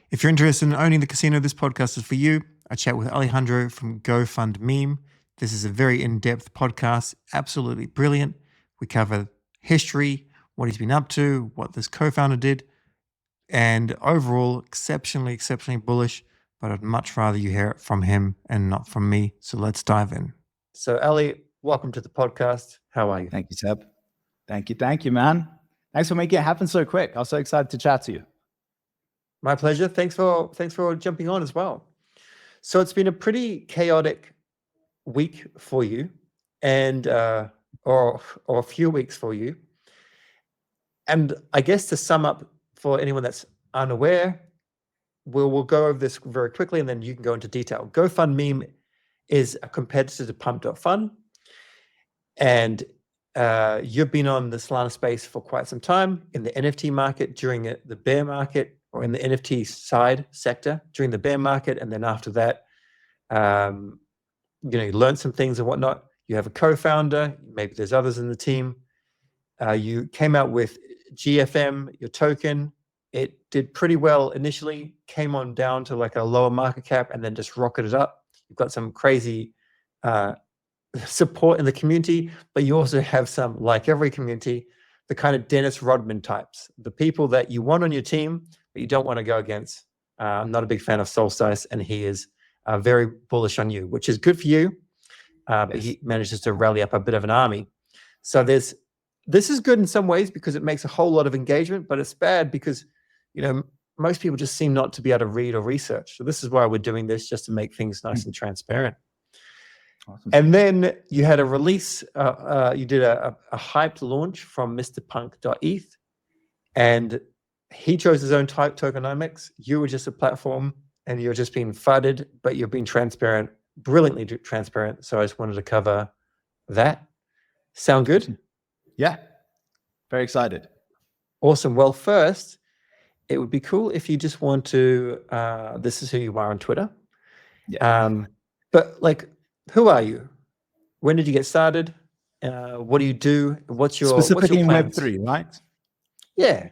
If you're interested in owning the casino, this podcast is for you. I chat with Alejandro from GoFundMeme. This is a very in-depth podcast, absolutely brilliant. We cover history, what he's been up to, what this co-founder did, and overall, exceptionally bullish, but I'd much rather you hear it from him and not from me. So let's dive in. So Elli, welcome to the podcast. How are you? Thank you, Seb. Thank you, man. Thanks for making it happen so quick. I was so excited to chat to you. My pleasure. Thanks for jumping on as well. So it's been a pretty chaotic week for you, and or a few weeks for you. And I guess to sum up for anyone that's unaware, we'll go over this very quickly, and then you can go into detail. GoFundMeme is a competitor to Pump.fun, and you've been on the Solana space for quite some time in the NFT market during the bear market, or in the NFT side sector during the bear market, and then after that, you learned some things and whatnot. You have a co-founder, maybe there's others in the team. You came out with GFM, your token. It did pretty well initially, came on down to like a lower market cap, and then just rocketed up. You've got some crazy support in the community, but you also have some, like every community, the kind of Dennis Rodman types, the people that you want on your team, but you don't want to go against. I'm not a big fan of Solstice, and he is very bullish on you, which is good for you. But he manages to rally up a bit of an army. So this is good in some ways because it makes a whole lot of engagement, but it's bad because, most people just seem not to be able to read or research. So this is why we're doing this, just to make things nice and transparent. Awesome. And then you had a release, you did a hyped launch from Mr.Punk.eth, and he chose his own type tokenomics. You were just a platform, and you're just being FUDed, but you're being transparent, brilliantly transparent. So I just wanted to cover that. Sound good? Yeah, very excited. Awesome. Well, first, it would be cool if you just want to, this is who you are on Twitter. Yeah. But like, who are you? When did you get started? What do you do? What's your specifically in plans? Web3, right? Yeah.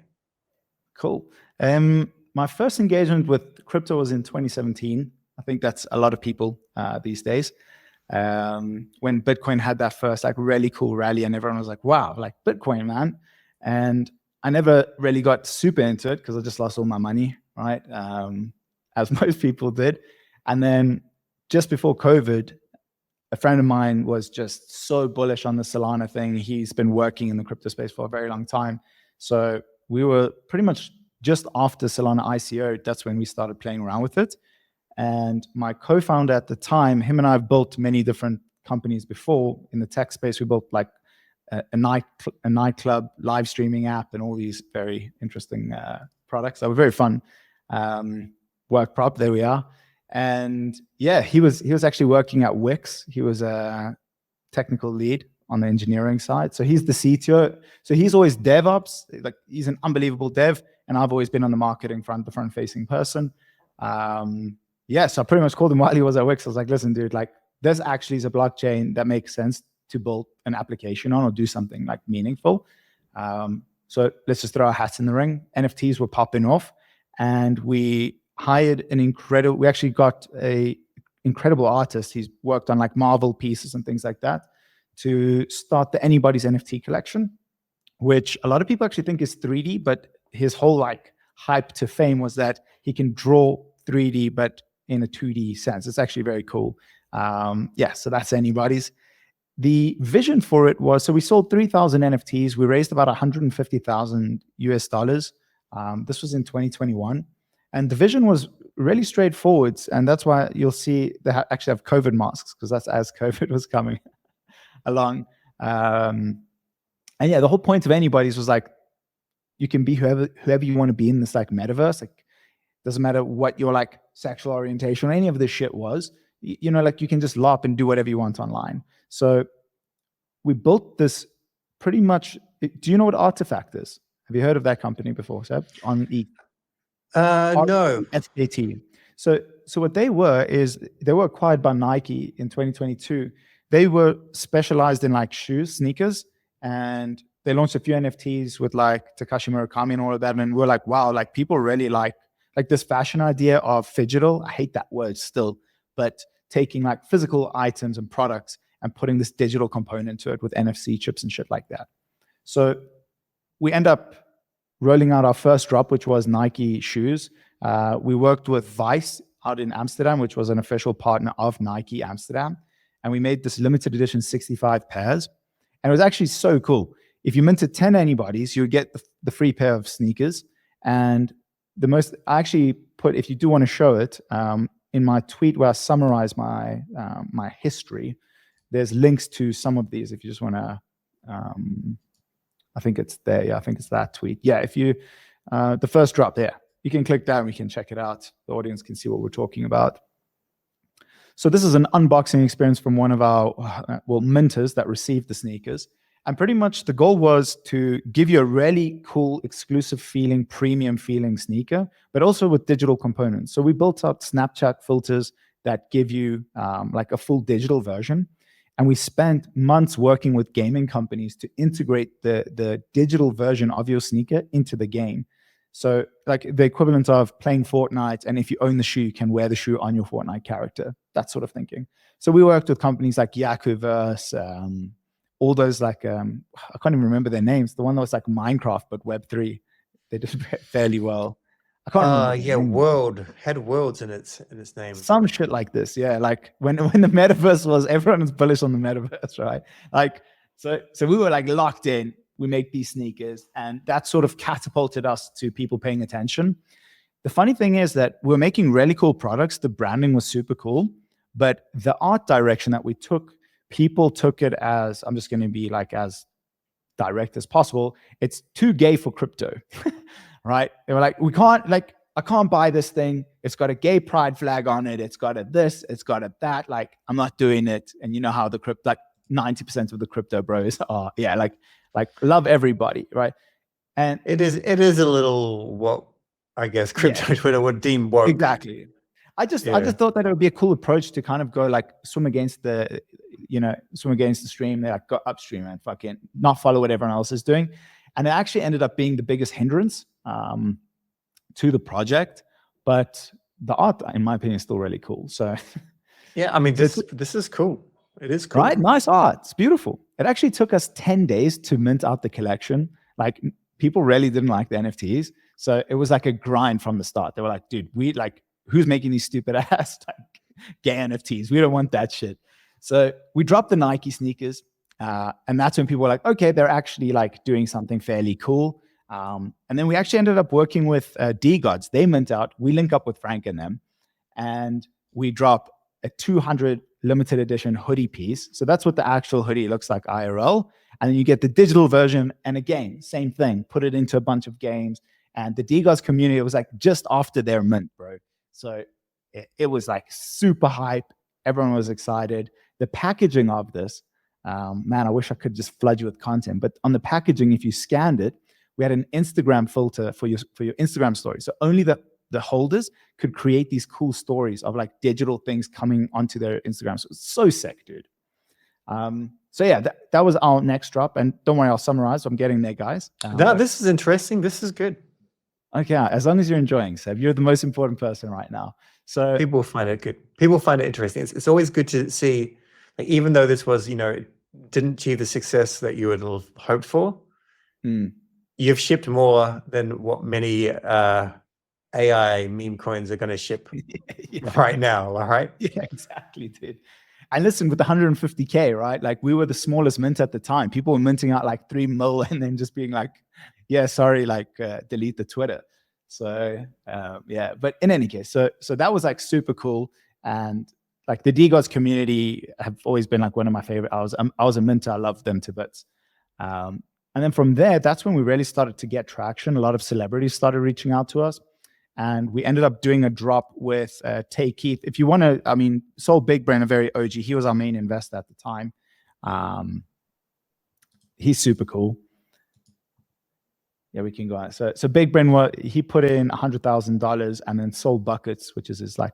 Cool. My first engagement with crypto was in 2017. I think that's a lot of people these days. When Bitcoin had that first like really cool rally, and everyone was like, wow, like Bitcoin, man. And I never really got super into it because I just lost all my money, right? As most people did. And then just before COVID, a friend of mine was just so bullish on the Solana thing. He's been working in the crypto space for a very long time. So we were pretty much just after Solana ICO, that's when we started playing around with it. And my co-founder at the time, him and I have built many different companies before in the tech space. We built like a nightclub live streaming app and all these very interesting products that were very fun. Work prop, there we are. And yeah, he was actually working at Wix. He was a technical lead on the engineering side. So he's the CTO. So he's always DevOps. Like he's an unbelievable dev. And I've always been on the marketing front, the front-facing person. Yeah, so I pretty much called him while he was at Wix. I was like, listen, dude, like this actually is a blockchain that makes sense to build an application on or do something like meaningful. So let's just throw our hats in the ring. NFTs were popping off, and we hired we actually got a incredible artist. He's worked on like Marvel pieces and things like that to start the Anybody's NFT collection, which a lot of people actually think is 3D, but his whole like hype to fame was that he can draw 3D, but in a 2D sense. It's actually very cool. Yeah, so that's Anybody's. The vision for it was, so we sold 3,000 NFTs. We raised about $150,000 US. This was in 2021. And the vision was really straightforward. And that's why you'll see they actually have COVID masks, because that's as COVID was coming along. And yeah, the whole point of Anybody's was like, you can be whoever you want to be in this like metaverse. Like, doesn't matter what your like sexual orientation or any of this shit was, like you can just LARP and do whatever you want online. So we built this pretty much. Do you know what Artifact is? Have you heard of that company before, Seb? On E? No. SKT. So what they were is they were acquired by Nike in 2022. They were specialized in like shoes, sneakers, and they launched a few NFTs with like Takashi Murakami and all of that. And we're like, wow, like people really like like this fashion idea of phygital. I hate that word still, but taking like physical items and products and putting this digital component to it with NFC chips and shit like that. So we end up rolling out our first drop, which was Nike shoes. We worked with Vice out in Amsterdam, which was an official partner of Nike Amsterdam. And we made this limited edition 65 pairs. And it was actually so cool. If you minted 10 Anybodies, you would get the free pair of sneakers. And the most, I actually put, if you do want to show it, in my tweet where I summarize my my history, there's links to some of these if you just want to, I think it's there. Yeah, I think it's that tweet. Yeah, if you, the first drop there, you can click that and we can check it out. The audience can see what we're talking about. So this is an unboxing experience from one of our, minters that received the sneakers. And pretty much the goal was to give you a really cool, exclusive feeling, premium feeling sneaker, but also with digital components. So we built out Snapchat filters that give you like a full digital version. And we spent months working with gaming companies to integrate the digital version of your sneaker into the game. So like the equivalent of playing Fortnite, and if you own the shoe, you can wear the shoe on your Fortnite character, that sort of thinking. So we worked with companies like Yakuverse, all those like, I can't even remember their names. The one that was like Minecraft, but Web3, they did fairly well. I can't remember. Yeah, World had worlds in its name. Some shit like this, yeah. Like when the metaverse was, everyone was bullish on the metaverse, right? Like so we were like locked in. We make these sneakers, and that sort of catapulted us to people paying attention. The funny thing is that we're making really cool products. The branding was super cool, but the art direction that we took, people took it as, I'm just going to be like as direct as possible, it's too gay for crypto, right? They were like, we can't, like, I can't buy this thing. It's got a gay pride flag on it. It's got a this, it's got a that. Like, I'm not doing it. And you know how the crypto, like 90% of the crypto bros are, yeah, like love everybody, right? And it is a little what I guess crypto Twitter would deem woke. Exactly. I just thought that it would be a cool approach to kind of go like swim against the stream. They like go upstream and fucking not follow what everyone else is doing. And it actually ended up being the biggest hindrance to the project. But the art, in my opinion, is still really cool. So yeah, I mean, this is cool. It is cool. Right? Nice art. It's beautiful. It actually took us 10 days to mint out the collection. Like people really didn't like the NFTs. So it was like a grind from the start. They were like, dude, we like, who's making these stupid ass like gay NFTs? We don't want that shit. So we dropped the Nike sneakers. And that's when people were like, okay, they're actually like doing something fairly cool. And then we actually ended up working with D-Gods. They mint out. We link up with Frank and them. And we drop a 200 limited edition hoodie piece. So that's what the actual hoodie looks like IRL. And then you get the digital version. And again, same thing, put it into a bunch of games. And the D-Gods community, it was like just after their mint, bro. So it was like super hype. Everyone was excited. The packaging of this, man, I wish I could just flood you with content. But on the packaging, if you scanned it, we had an Instagram filter for your Instagram story. So only the holders could create these cool stories of like digital things coming onto their Instagram. So it's so sick, dude. So yeah, that was our next drop. And don't worry, I'll summarize. I'm getting there, guys. This is interesting. This is good. Okay, as long as you're enjoying, Seb, you're the most important person right now. So people find it good. People find it interesting. It's always good to see, like, even though this was, didn't achieve the success that you would have hoped for, you've shipped more than what many AI meme coins are going to ship right now, right? Yeah, exactly, dude. And listen, with 150K, right? Like we were the smallest mint at the time. People were minting out like 3 mil and then just being like, yeah, sorry, like delete the Twitter. So yeah, but in any case, so that was like super cool. And like the D-Gods community have always been like one of my favorite. I was a minter. I loved them to bits. And then from there, that's when we really started to get traction. A lot of celebrities started reaching out to us. And we ended up doing a drop with Tay Keith. If you want to, I mean, Soul Big Brain, a very OG. He was our main investor at the time. He's super cool. Yeah, we can go on. So Big Brain, he put in $100,000, and then Soul Buckets, which is his like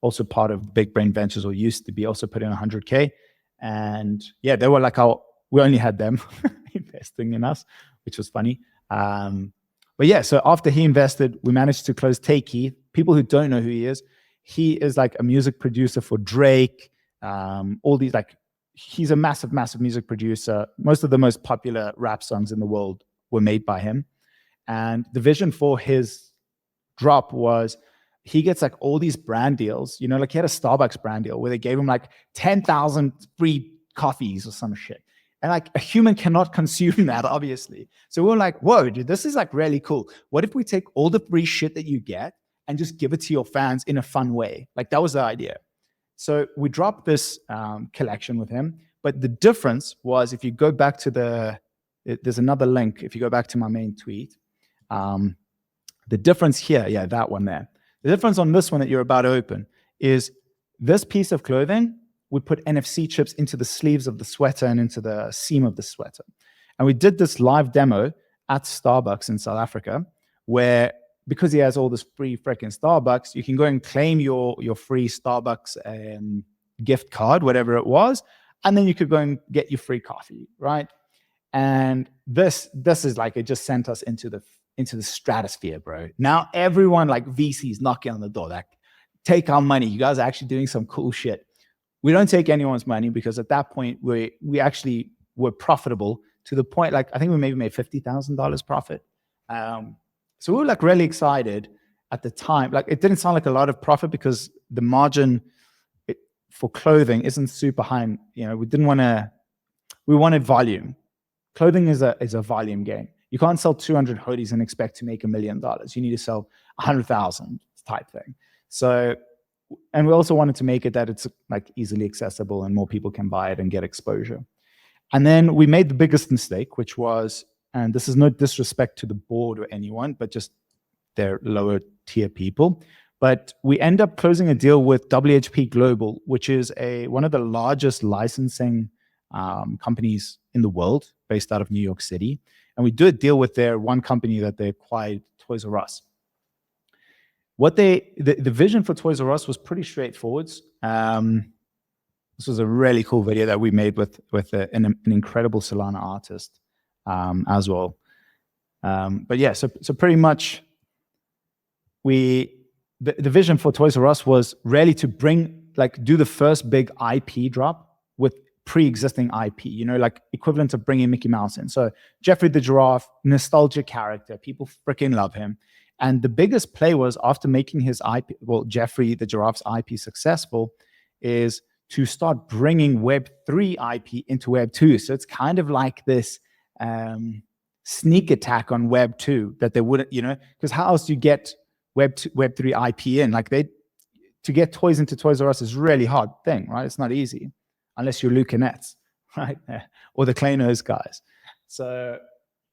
also part of Big Brain Ventures, or used to be, also put in 100K. And yeah, they were like we only had them investing in us, which was funny. But yeah, so after he invested, we managed to close Takey. People who don't know who he is like a music producer for Drake. All these, like, he's a massive, massive music producer. Most of the most popular rap songs in the world were made by him. And the vision for his drop was he gets like all these brand deals, you know, like he had a Starbucks brand deal where they gave him like 10,000 free coffees or some shit. And like a human cannot consume that, obviously. So we were like, whoa, dude, this is like really cool. What if we take all the free shit that you get and just give it to your fans in a fun way? Like that was the idea. So we dropped this collection with him. But the difference was, if you go back to there's another link. If you go back to my main tweet, the difference here, yeah, that one there. The difference on this one that you're about to open is this piece of clothing, we put NFC chips into the sleeves of the sweater and into the seam of the sweater. And we did this live demo at Starbucks in South Africa, where because he has all this free freaking Starbucks, you can go and claim your free Starbucks gift card, whatever it was, and then you could go and get your free coffee, right? And this is like, it just sent us into the stratosphere, bro. Now everyone, like VCs, knocking on the door, like, take our money. You guys are actually doing some cool shit. We don't take anyone's money, because at that point we actually were profitable to the point, like I think we maybe made $50,000 profit. So we were like really excited at the time. Like it didn't sound like a lot of profit because the margin for clothing isn't super high. You know, we wanted volume. Clothing is a volume game. You can't sell 200 hoodies and expect to make $1 million. You need to sell 100,000 type thing. So, and we also wanted to make it that it's like easily accessible and more people can buy it and get exposure. And then we made the biggest mistake, which was, and this is no disrespect to the board or anyone, but just their lower tier people. But we end up closing a deal with WHP Global, which is one of the largest licensing companies in the world, based out of New York City. And we do a deal with their one company that they acquired, Toys R Us. The vision for Toys R Us was pretty straightforward. This was a really cool video that we made with an incredible Solana artist as well. But yeah, so pretty much the vision for Toys R Us was really to do the first big IP drop with pre-existing IP, you know, like equivalent to bringing Mickey Mouse in. So Jeffrey the Giraffe, nostalgia character, people freaking love him. And the biggest play was, after making his IP, well, Jeffrey the Giraffe's IP successful, is to start bringing Web3 IP into Web2. So it's kind of like this sneak attack on Web2 that they wouldn't, you know, because how else do you get Web3 IP in? Like to get toys into Toys R Us is a really hard thing, right? It's not easy unless you're Luke Nets, right? Or the Klainos guys. So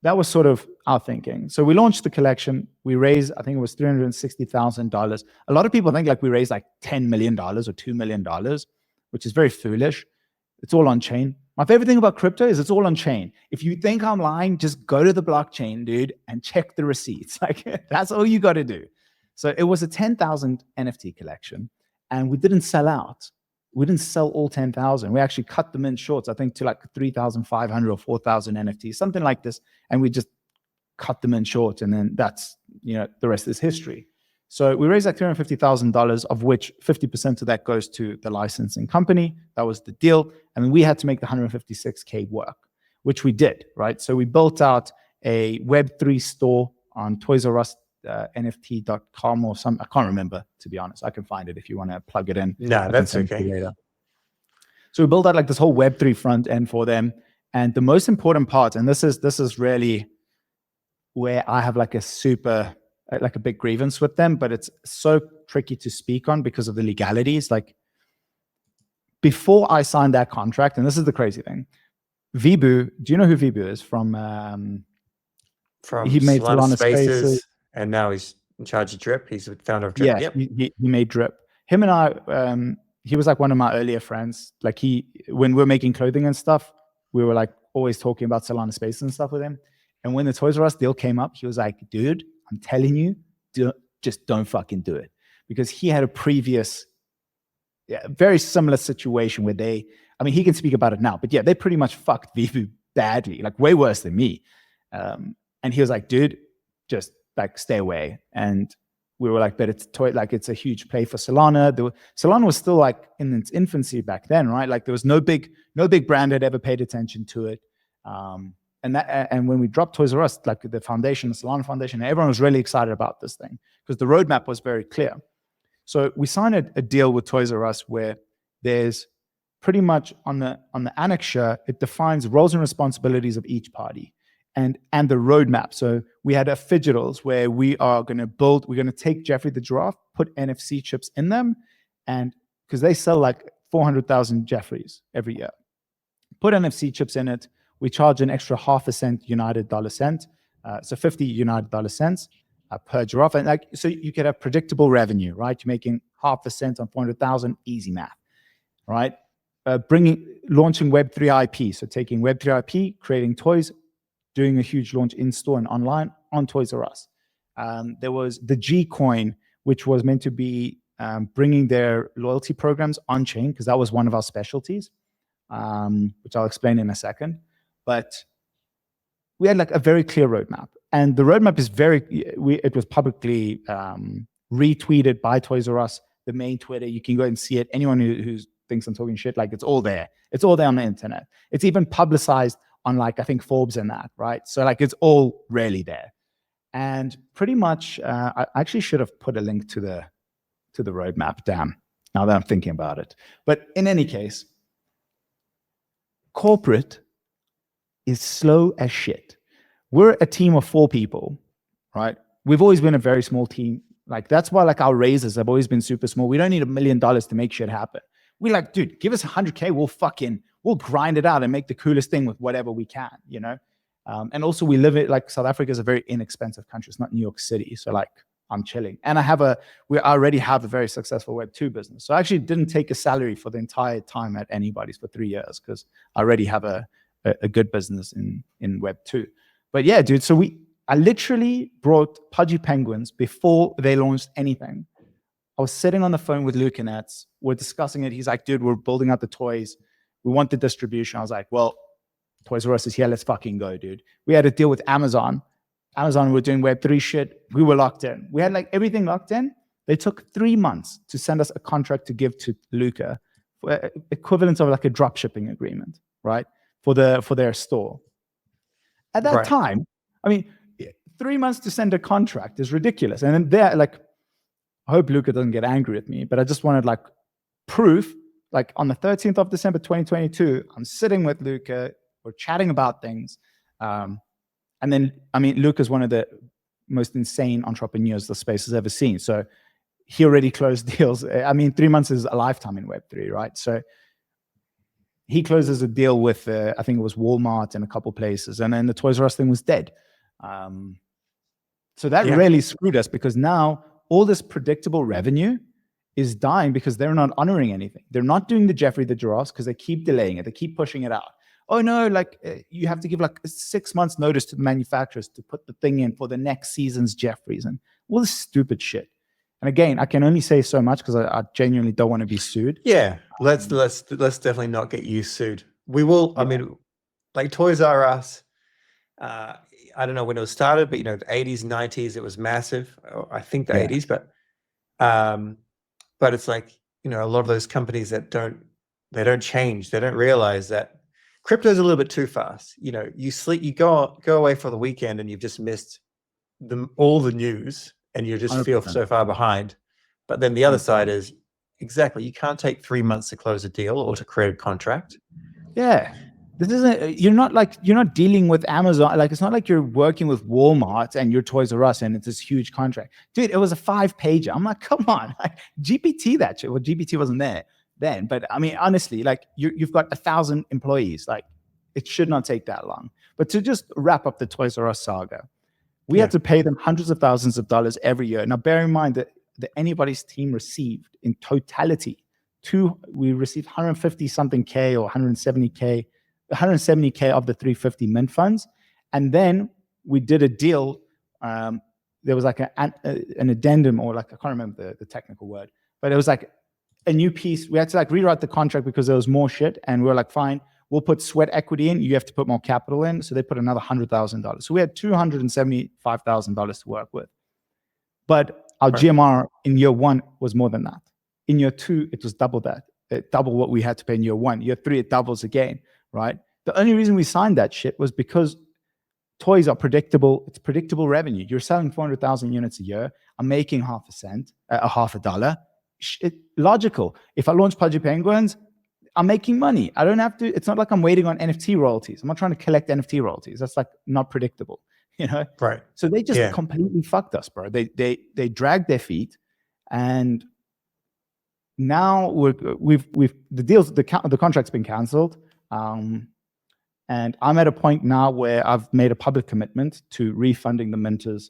that was sort of our thinking. So we launched the collection. We raised, I think it was $360,000. A lot of people think like we raised like $10 million or $2 million, which is very foolish. It's all on chain. My favorite thing about crypto is it's all on chain. If you think I'm lying, just go to the blockchain, dude, and check the receipts. Like that's all you got to do. So it was a 10,000 NFT collection, and we didn't sell out. We didn't sell all 10,000. We actually cut them in shorts, I think, to like 3,500 or 4,000 NFTs, something like this. And we just cut them in short. And then that's, you know, the rest is history. So we raised like $350,000, of which 50% of that goes to the licensing company. That was the deal. And we had to make the 156K work, which we did, right? So we built out a Web3 store on Toys R Us, NFT.com or some, I can't remember, to be honest. I can find it if you want to plug it in. No, that's okay. Later. So we built out like this whole Web3 front end for them. And the most important part, and this is really where I have like a big grievance with them, but it's so tricky to speak on because of the legalities. Like before I signed that contract, and this is the crazy thing, Vibu, do you know who Vibu is from he made Solana Spaces. And now he's in charge of Drip. He's the founder of Drip. Yeah, yep. he made Drip. Him and I, he was like one of my earlier friends. Like when we were making clothing and stuff, we were like always talking about Solana Spaces and stuff with him. And when the Toys R Us deal came up, he was like, dude, I'm telling you, just don't fucking do it. Because he had a previous, very similar situation where he can speak about it now, but yeah, they pretty much fucked Vivu badly, like way worse than me. And he was like, dude, just like stay away. And we were like, but it's a huge play for Solana. Solana was still like in its infancy back then, right? Like there was no big brand had ever paid attention to it. And when we dropped Toys R Us, like the foundation, the Solana Foundation, everyone was really excited about this thing because the roadmap was very clear. So we signed a deal with Toys R Us where there's pretty much on the annexure, it defines roles and responsibilities of each party and the roadmap. So we had a Fidgetals where we're going to take Jeffrey the Giraffe, put NFC chips in them, and because they sell like 400,000 Jeffreys every year. Put NFC chips in it. We charge an extra 0.5 cent United dollar cent, so 50 United dollar cents per giraffe, and like so you could have predictable revenue, right? You're making 0.5 cent on 400,000, easy math, right? Launching Web3 IP, so taking Web3 IP, creating toys, doing a huge launch in store and online on Toys R Us. There was the G coin, which was meant to be bringing their loyalty programs on chain because that was one of our specialties, which I'll explain in a second. But we had like a very clear roadmap, and the roadmap is it was publicly retweeted by Toys R Us, the main Twitter. You can go and see it. Anyone who thinks I'm talking shit, like it's all there. It's all there on the internet. It's even publicized on like I think Forbes and that, right? So like it's all really there. And pretty much, I actually should have put a link to the roadmap. Damn, now that I'm thinking about it. But in any case, corporate is slow as shit. We're a team of 4 people, right? We've always been a very small team. Like that's why like our raises have always been super small. We don't need $1 million to make shit happen. We like, dude, give us 100K. We'll grind it out and make the coolest thing with whatever we can, you know? And also we live it like South Africa is a very inexpensive country. It's not New York City. So like I'm chilling. And we already have a very successful Web2 business. So I actually didn't take a salary for the entire time at Anybodies for 3 years because I already have a good business in Web2. But yeah, dude, so I literally brought Pudgy Penguins before they launched anything. I was sitting on the phone with Luke and Nets. We're discussing it. He's like, dude, we're building out the toys. We want the distribution. I was like, well, Toys R Us is here. Let's fucking go, dude. We had a deal with Amazon. Amazon were doing Web3 shit. We were locked in. We had like everything locked in. They took 3 months to send us a contract to give to Luca, equivalent of like a drop shipping agreement, right? For their store. At that time, I mean, 3 months to send a contract is ridiculous. And then they're like, I hope Luca doesn't get angry at me, but I just wanted like proof. Like on the 13th of December, 2022, I'm sitting with Luca. We're chatting about things. And then, I mean, Luca's one of the most insane entrepreneurs the space has ever seen. So he already closed deals. I mean, 3 months is a lifetime in Web3, right? So he closes a deal with, I think it was Walmart and a couple places. And then the Toys R Us thing was dead. So that really screwed us because now all this predictable revenue is dying because they're not honoring anything. They're not doing the Jeffrey the Giraffes because they keep delaying it. They keep pushing it out. Oh no, like you have to give like 6 months notice to the manufacturers to put the thing in for the next season's Jeffreys and all this stupid shit. And again, I can only say so much because I genuinely don't want to be sued. Yeah, let's definitely not get you sued. We will. I mean, like Toys R Us. I don't know when it was started, but you know, the 80s, 90s, it was massive. I think the 80s, but it's like, you know, a lot of those companies that don't change. They don't realize that crypto is a little bit too fast. You know, you go away for the weekend and you've just missed all the news and you just 100%. Feel so far behind. But then the other side is exactly, you can't take 3 months to close a deal or to create a contract. Yeah. This isn't, you're not dealing with Amazon. Like, it's not like you're working with Walmart and your Toys R Us and it's this huge contract. Dude, it was a 5-pager. I'm like, come on, like, GPT that shit. Well, GPT wasn't there then, but I mean, honestly, like you've got 1,000 employees. Like, it should not take that long. But to just wrap up the Toys R Us saga, we had to pay them hundreds of thousands of dollars every year. Now, bear in mind that the Anybody's team received in totality, we received 150 something K or 170K of the 350 mint funds. And then we did a deal. There was like an addendum, or like, I can't remember the technical word, but it was like a new piece. We had to like rewrite the contract because there was more shit. And we were like, fine, we'll put sweat equity in. You have to put more capital in. So they put another $100,000. So we had $275,000 to work with. But our GMR in year 1 was more than that. In year 2, it was double that. Double what we had to pay in year 1. Year 3, it doubles again, right? The only reason we signed that shit was because toys are predictable. It's predictable revenue. You're selling 400,000 units a year. I'm making half a dollar. Logical. If I launch Pudgy Penguins, I'm making money. I don't have to. It's not like I'm waiting on NFT royalties. I'm not trying to collect NFT royalties. That's like not predictable, you know? Right. So they just completely fucked us, bro. They dragged their feet, and now the contract's been cancelled. And I'm at a point now where I've made a public commitment to refunding the minters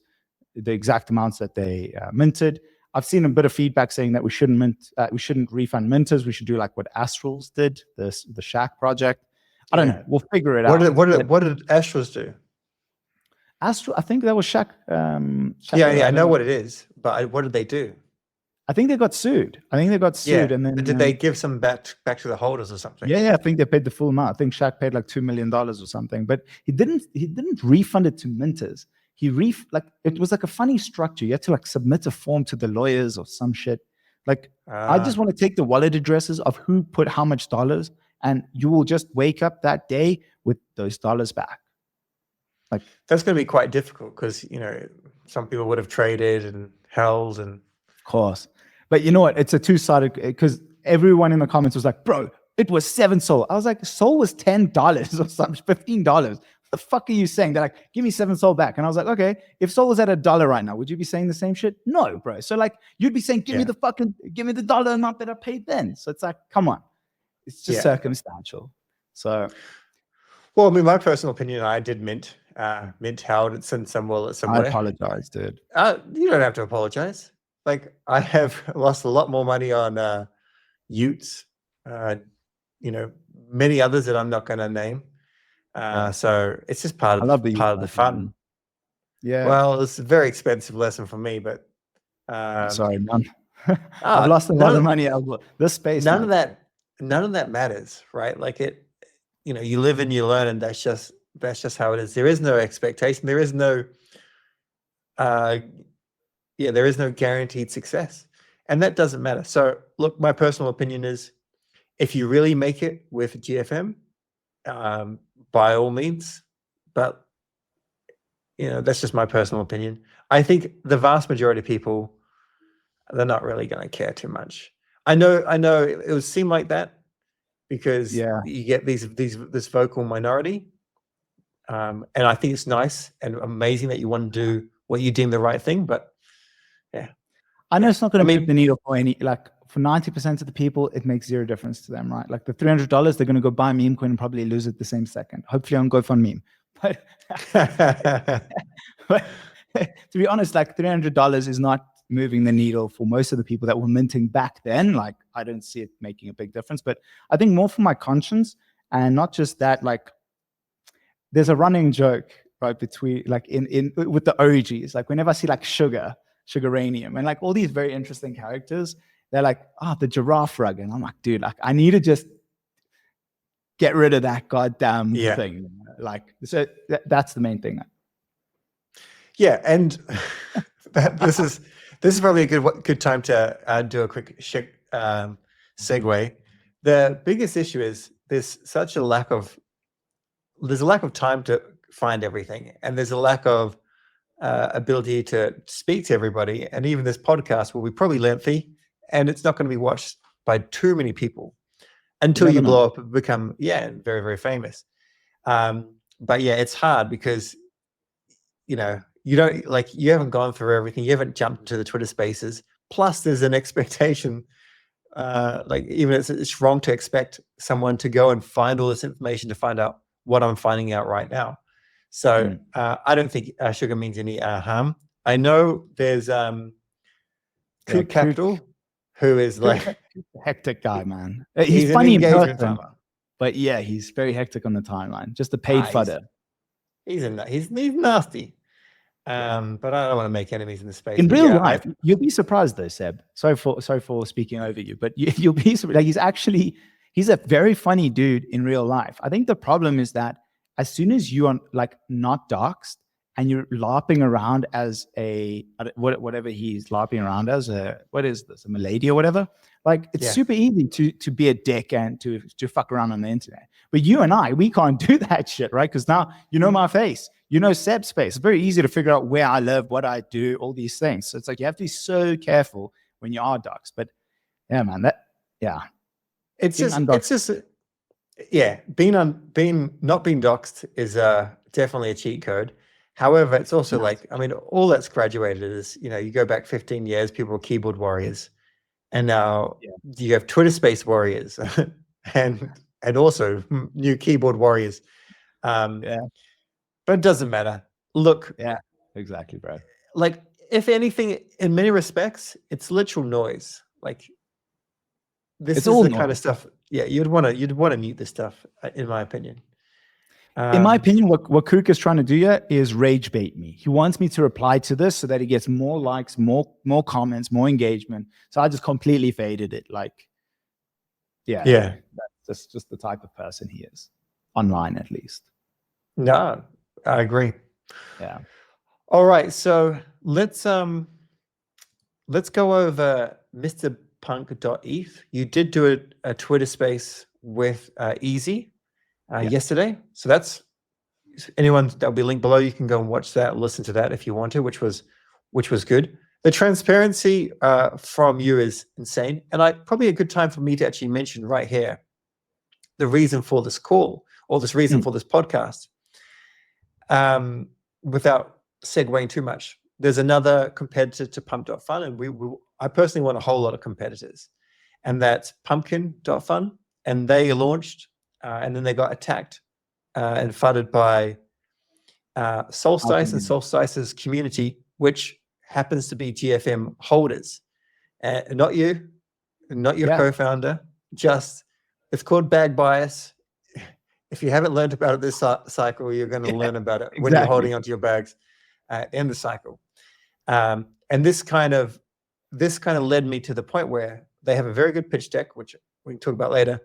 the exact amounts that they minted. I've seen a bit of feedback saying that we shouldn't refund minters. We should do like what Astrals did, the Shaq project. I don't know. We'll figure it out. What did Astrals do? Astral, I think that was Shaq. I know what it is, but what did they do? I think they got sued. And then did they give some back to the holders or something? Yeah, I think they paid the full amount. I think Shaq paid like $2 million or something, but he didn't refund it to minters. It was like a funny structure. You had to like submit a form to the lawyers or some shit. Like I just want to take the wallet addresses of who put how much dollars, and you will just wake up that day with those dollars back. Like that's going to be quite difficult because some people would have traded and held and. Of course. But you know what? It's a two-sided, because everyone in the comments was like, bro, it was 7 SOL. I was like, SOL was $10 or something, $15. What the fuck are you saying? They're like, give me 7 SOL back. And I was like, okay, if SOL was at $1 right now, would you be saying the same shit? No, bro. So like, you'd be saying, give me the dollar amount that I paid then. So it's like, come on. It's just circumstantial. So. Well, I mean, my personal opinion, I did mint held. It's in some wallet somewhere. I apologize, dude. You don't have to apologize. Like I have lost a lot more money on Utes, many others that I'm not going to name. So it's just part of the fun. Yeah. Well, it's a very expensive lesson for me, but sorry, man. I've lost a lot of money out of this space. None of that matters, right? Like you live and you learn, and that's just how it is. There is no expectation. There is no there is no guaranteed success, and that doesn't matter. So look, my personal opinion is if you really make it with GFM, by all means, but that's just my personal opinion. I think the vast majority of people, they're not really going to care too much. I know it would seem like that because you get this vocal minority, and I think it's nice and amazing that you want to do what you deem the right thing, but I know it's not going to move the needle for for 90% of the people, it makes zero difference to them, right? Like the $300, they're going to go buy a meme coin and probably lose it the same second. Hopefully on GoFundMe. But, but to be honest, like $300 is not moving the needle for most of the people that were minting back then. Like I don't see it making a big difference, but I think more for my conscience, and not just that, like there's a running joke, right, between like with the OGs, like whenever I see like Sugaranium, and like all these very interesting characters, they're like, the giraffe rug. And I'm like, dude, like I need to just get rid of that goddamn thing. Like, so that's the main thing. Yeah. And this is probably a good time to do a quick segue. The biggest issue is there's a lack of time to find everything. And there's a lack of ability to speak to everybody, and even this podcast will be probably lengthy, and it's not going to be watched by too many people until you blow up and become very, very famous. But it's hard because you haven't gone through everything, you haven't jumped into the Twitter spaces, plus there's an expectation, even it's wrong to expect someone to go and find all this information to find out what I'm finding out right now. So I don't think sugar means any harm. I know there's Capital, who is like a hectic guy, man. He's funny in person, but he's very hectic on the timeline. Just a paid fodder. He's nasty. But I don't want to make enemies in the space. In real life, you'll be surprised though, Seb. Sorry for speaking over you, but you'll be surprised. Like He's a very funny dude in real life. I think the problem is that as soon as you are like not doxxed and you're LARPing around as whatever he's LARPing around as, what is this, a milady or whatever? Like, it's super easy to be a dick and to fuck around on the internet. But you and I, we can't do that shit, right? Because now you know my face, you know Seb's face. It's very easy to figure out where I live, what I do, all these things. So it's like you have to be so careful when you are doxxed. But yeah, man, it's just not being doxxed is definitely a cheat code. However, it's also like, I mean, all that's graduated is, you go back 15 years, people were keyboard warriors, and now you have Twitter space warriors and also new keyboard warriors. But it doesn't matter. Look. Yeah, exactly, bro. Like, if anything, in many respects, it's literal noise. Like, this is all the kind of stuff. Yeah, you'd want to mute this stuff, in my opinion. In my opinion, what Kook is trying to do here is rage bait me. He wants me to reply to this so that he gets more likes, more comments, more engagement. So I just completely faded it. Like, that's just the type of person he is, online at least. No, I agree. Yeah. All right, so let's go over Mr. Punk.eth. You did do a Twitter space with Easy yesterday. So that's anyone that'll be linked below. You can go and watch that, listen to that if you want to, which was good. The transparency from you is insane, and probably a good time for me to actually mention right here the reason for this call, or this reason for this podcast. Without segueing too much, there's another competitor to Pump.fun, and I personally want a whole lot of competitors, and that's Pumpkin.fun, and they launched, and then they got attacked and fudded by Solstice and Solstice's community, which happens to be GFM holders, not you, not your co-founder. Just, it's called bag bias. If you haven't learned about it this cycle, you're going to learn about it when you're holding onto your bags in the cycle. And this kind of led me to the point where they have a very good pitch deck, which we can talk about later.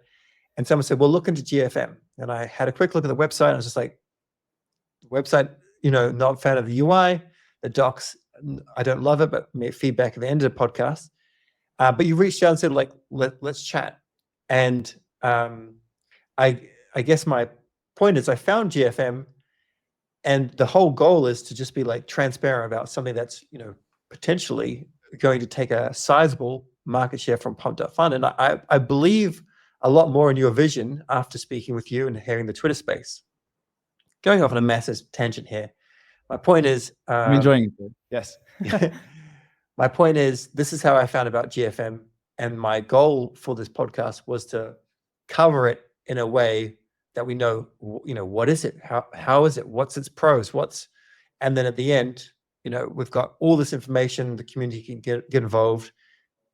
And someone said, well, look into GFM. And I had a quick look at the website. I was just like, the website, not a fan of the UI, the docs, I don't love it, but feedback at the end of the podcast. But you reached out and said, like, let's chat. And I guess my point is I found GFM, and the whole goal is to just be like transparent about something that's, potentially going to take a sizable market share from Pump.fun. And I believe a lot more in your vision after speaking with you and hearing the Twitter space. Going off on a massive tangent here. My point is, I'm enjoying it. Yes. My point is, this is how I found about GFM, and my goal for this podcast was to cover it in a way that we know, what is it? How is it? What's its pros? And then at the end, we've got all this information. The community can get involved.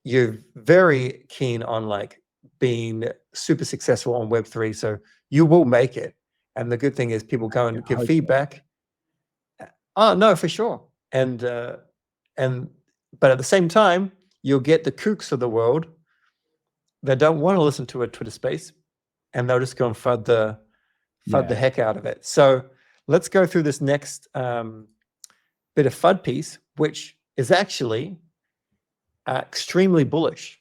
You're very keen on like being super successful on Web3, so you will make it. And the good thing is, people go and give feedback. Oh no, for sure. But at the same time, you'll get the kooks of the world that don't want to listen to a Twitter space, and they'll just go and FUD the heck out of it. So let's go through this next bit of FUD piece, which is actually extremely bullish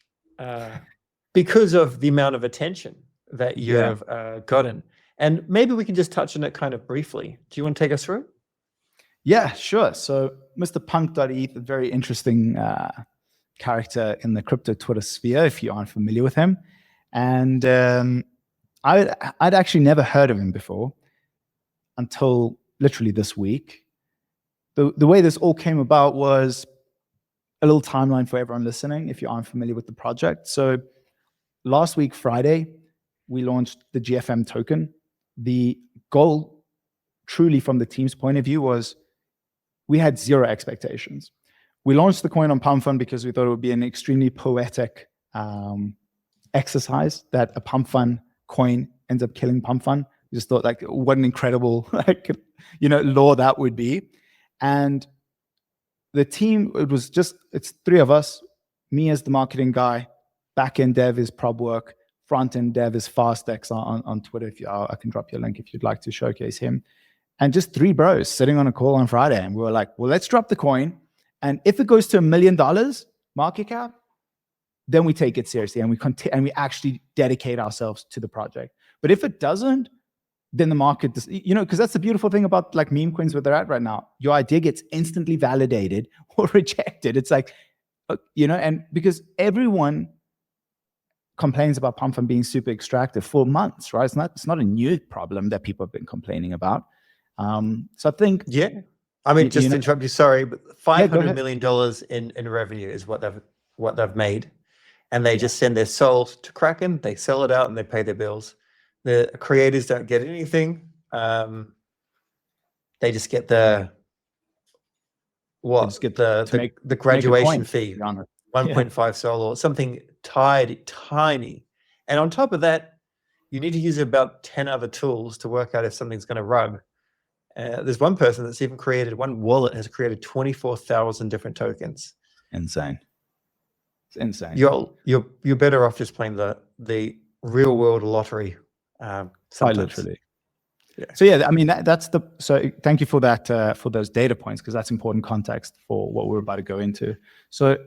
because of the amount of attention that you have gotten. And maybe we can just touch on it kind of briefly. Do you want to take us through? Yeah, sure. So Mr. Punk.eth, a very interesting character in the crypto Twitter sphere, if you aren't familiar with him. And I'd actually never heard of him before until literally this week. The way this all came about was a little timeline for everyone listening, if you aren't familiar with the project. So last week, Friday, we launched the GFM token. The goal, truly from the team's point of view, was we had zero expectations. We launched the coin on Pump.fun because we thought it would be an extremely poetic exercise that a Pump.fun coin ends up killing Pump.fun. We just thought, like, what an incredible law that would be. And the team, it's three of us, me as the marketing guy, back-end dev is prob work, front-end dev is FastX on Twitter. I can drop you a link if you'd like to showcase him. And just 3 bros sitting on a call on Friday. And we were like, well, let's drop the coin. And if it goes to $1 million market cap, then we take it seriously and we actually dedicate ourselves to the project. But if it doesn't, then the market, because that's the beautiful thing about like meme coins where they're at right now. Your idea gets instantly validated or rejected. It's like, and because everyone complains about Pump.fun being super extractive for months, right? It's not a new problem that people have been complaining about. So I think, I mean, just to interrupt you, sorry, but $500 million in revenue is what they've made, and they just send their soul to Kraken. They sell it out and they pay their bills. The creators don't get anything. They just get the graduation fee, 1.5 Sol or something tiny. And on top of that, you need to use about 10 other tools to work out if something's going to rug. There's one person that's even created, one wallet has created 24,000 different tokens. Insane. It's insane. You're better off just playing the real world lottery. Quite literally. Yeah. So yeah, I mean so thank you for that for those data points, because that's important context for what we're about to go into. So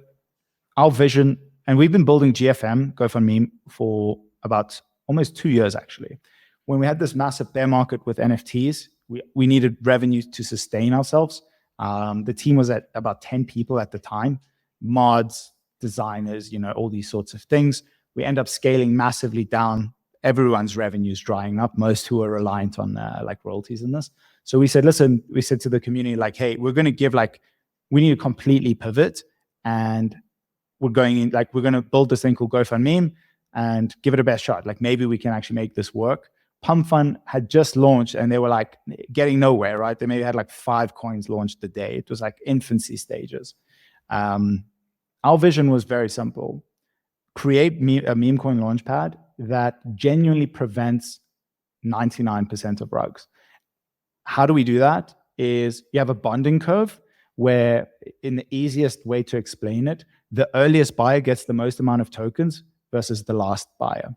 our vision, and we've been building GFM, GoFundMe, for about almost 2 years actually. When we had this massive bear market with NFTs, we needed revenue to sustain ourselves. The team was at about 10 people at the time, mods, designers, all these sorts of things. We end up scaling massively down. Everyone's revenues drying up, most who are reliant on like royalties in this. So we said, listen, we said to the community, like, hey, we're going to we need to completely pivot, and we're going to build this thing called GoFundMeme and give it a best shot. Like maybe we can actually make this work. Pump.fun had just launched and they were like getting nowhere, right? They maybe had like 5 coins launched a day. It was like infancy stages. Our vision was very simple. Create a meme coin launchpad that genuinely prevents 99% of rugs. How do we do that? Is you have a bonding curve where, in the easiest way to explain it, the earliest buyer gets the most amount of tokens versus the last buyer.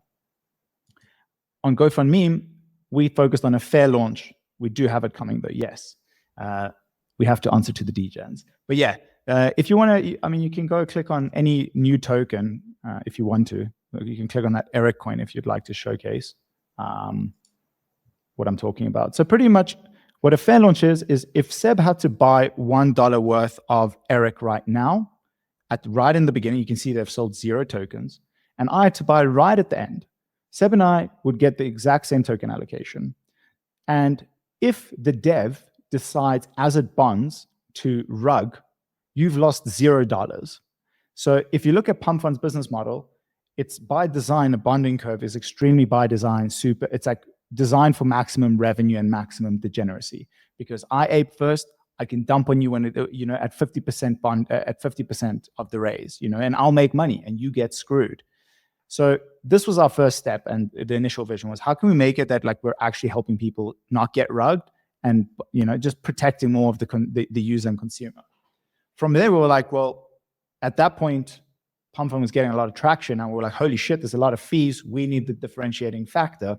On GoFundMe, we focused on a fair launch. We do have it coming though, yes. We have to answer to the degens. But yeah, if you want to, I mean, you can go click on any new token if you want to. You can click on that Eric coin if you'd like to showcase what I'm talking about. So pretty much what a fair launch is if Seb had to buy $1 worth of Eric right now, right in the beginning, you can see they've sold 0 tokens, and I had to buy right at the end, Seb and I would get the exact same token allocation. And if the dev decides as it bonds to rug, you've lost $0. So if you look at Pump.fun's business model, it's by design, a bonding curve is extremely by design, it's like designed for maximum revenue and maximum degeneracy. Because I ape first, I can dump on you when at 50% bond, at 50% of the raise, and I'll make money and you get screwed. So this was our first step, and the initial vision was, how can we make it that like we're actually helping people not get rugged and just protecting more of the user and consumer. From there, we were like, well, at that point, Pump.fun was getting a lot of traction, and we were like, holy shit, there's a lot of fees. We need the differentiating factor.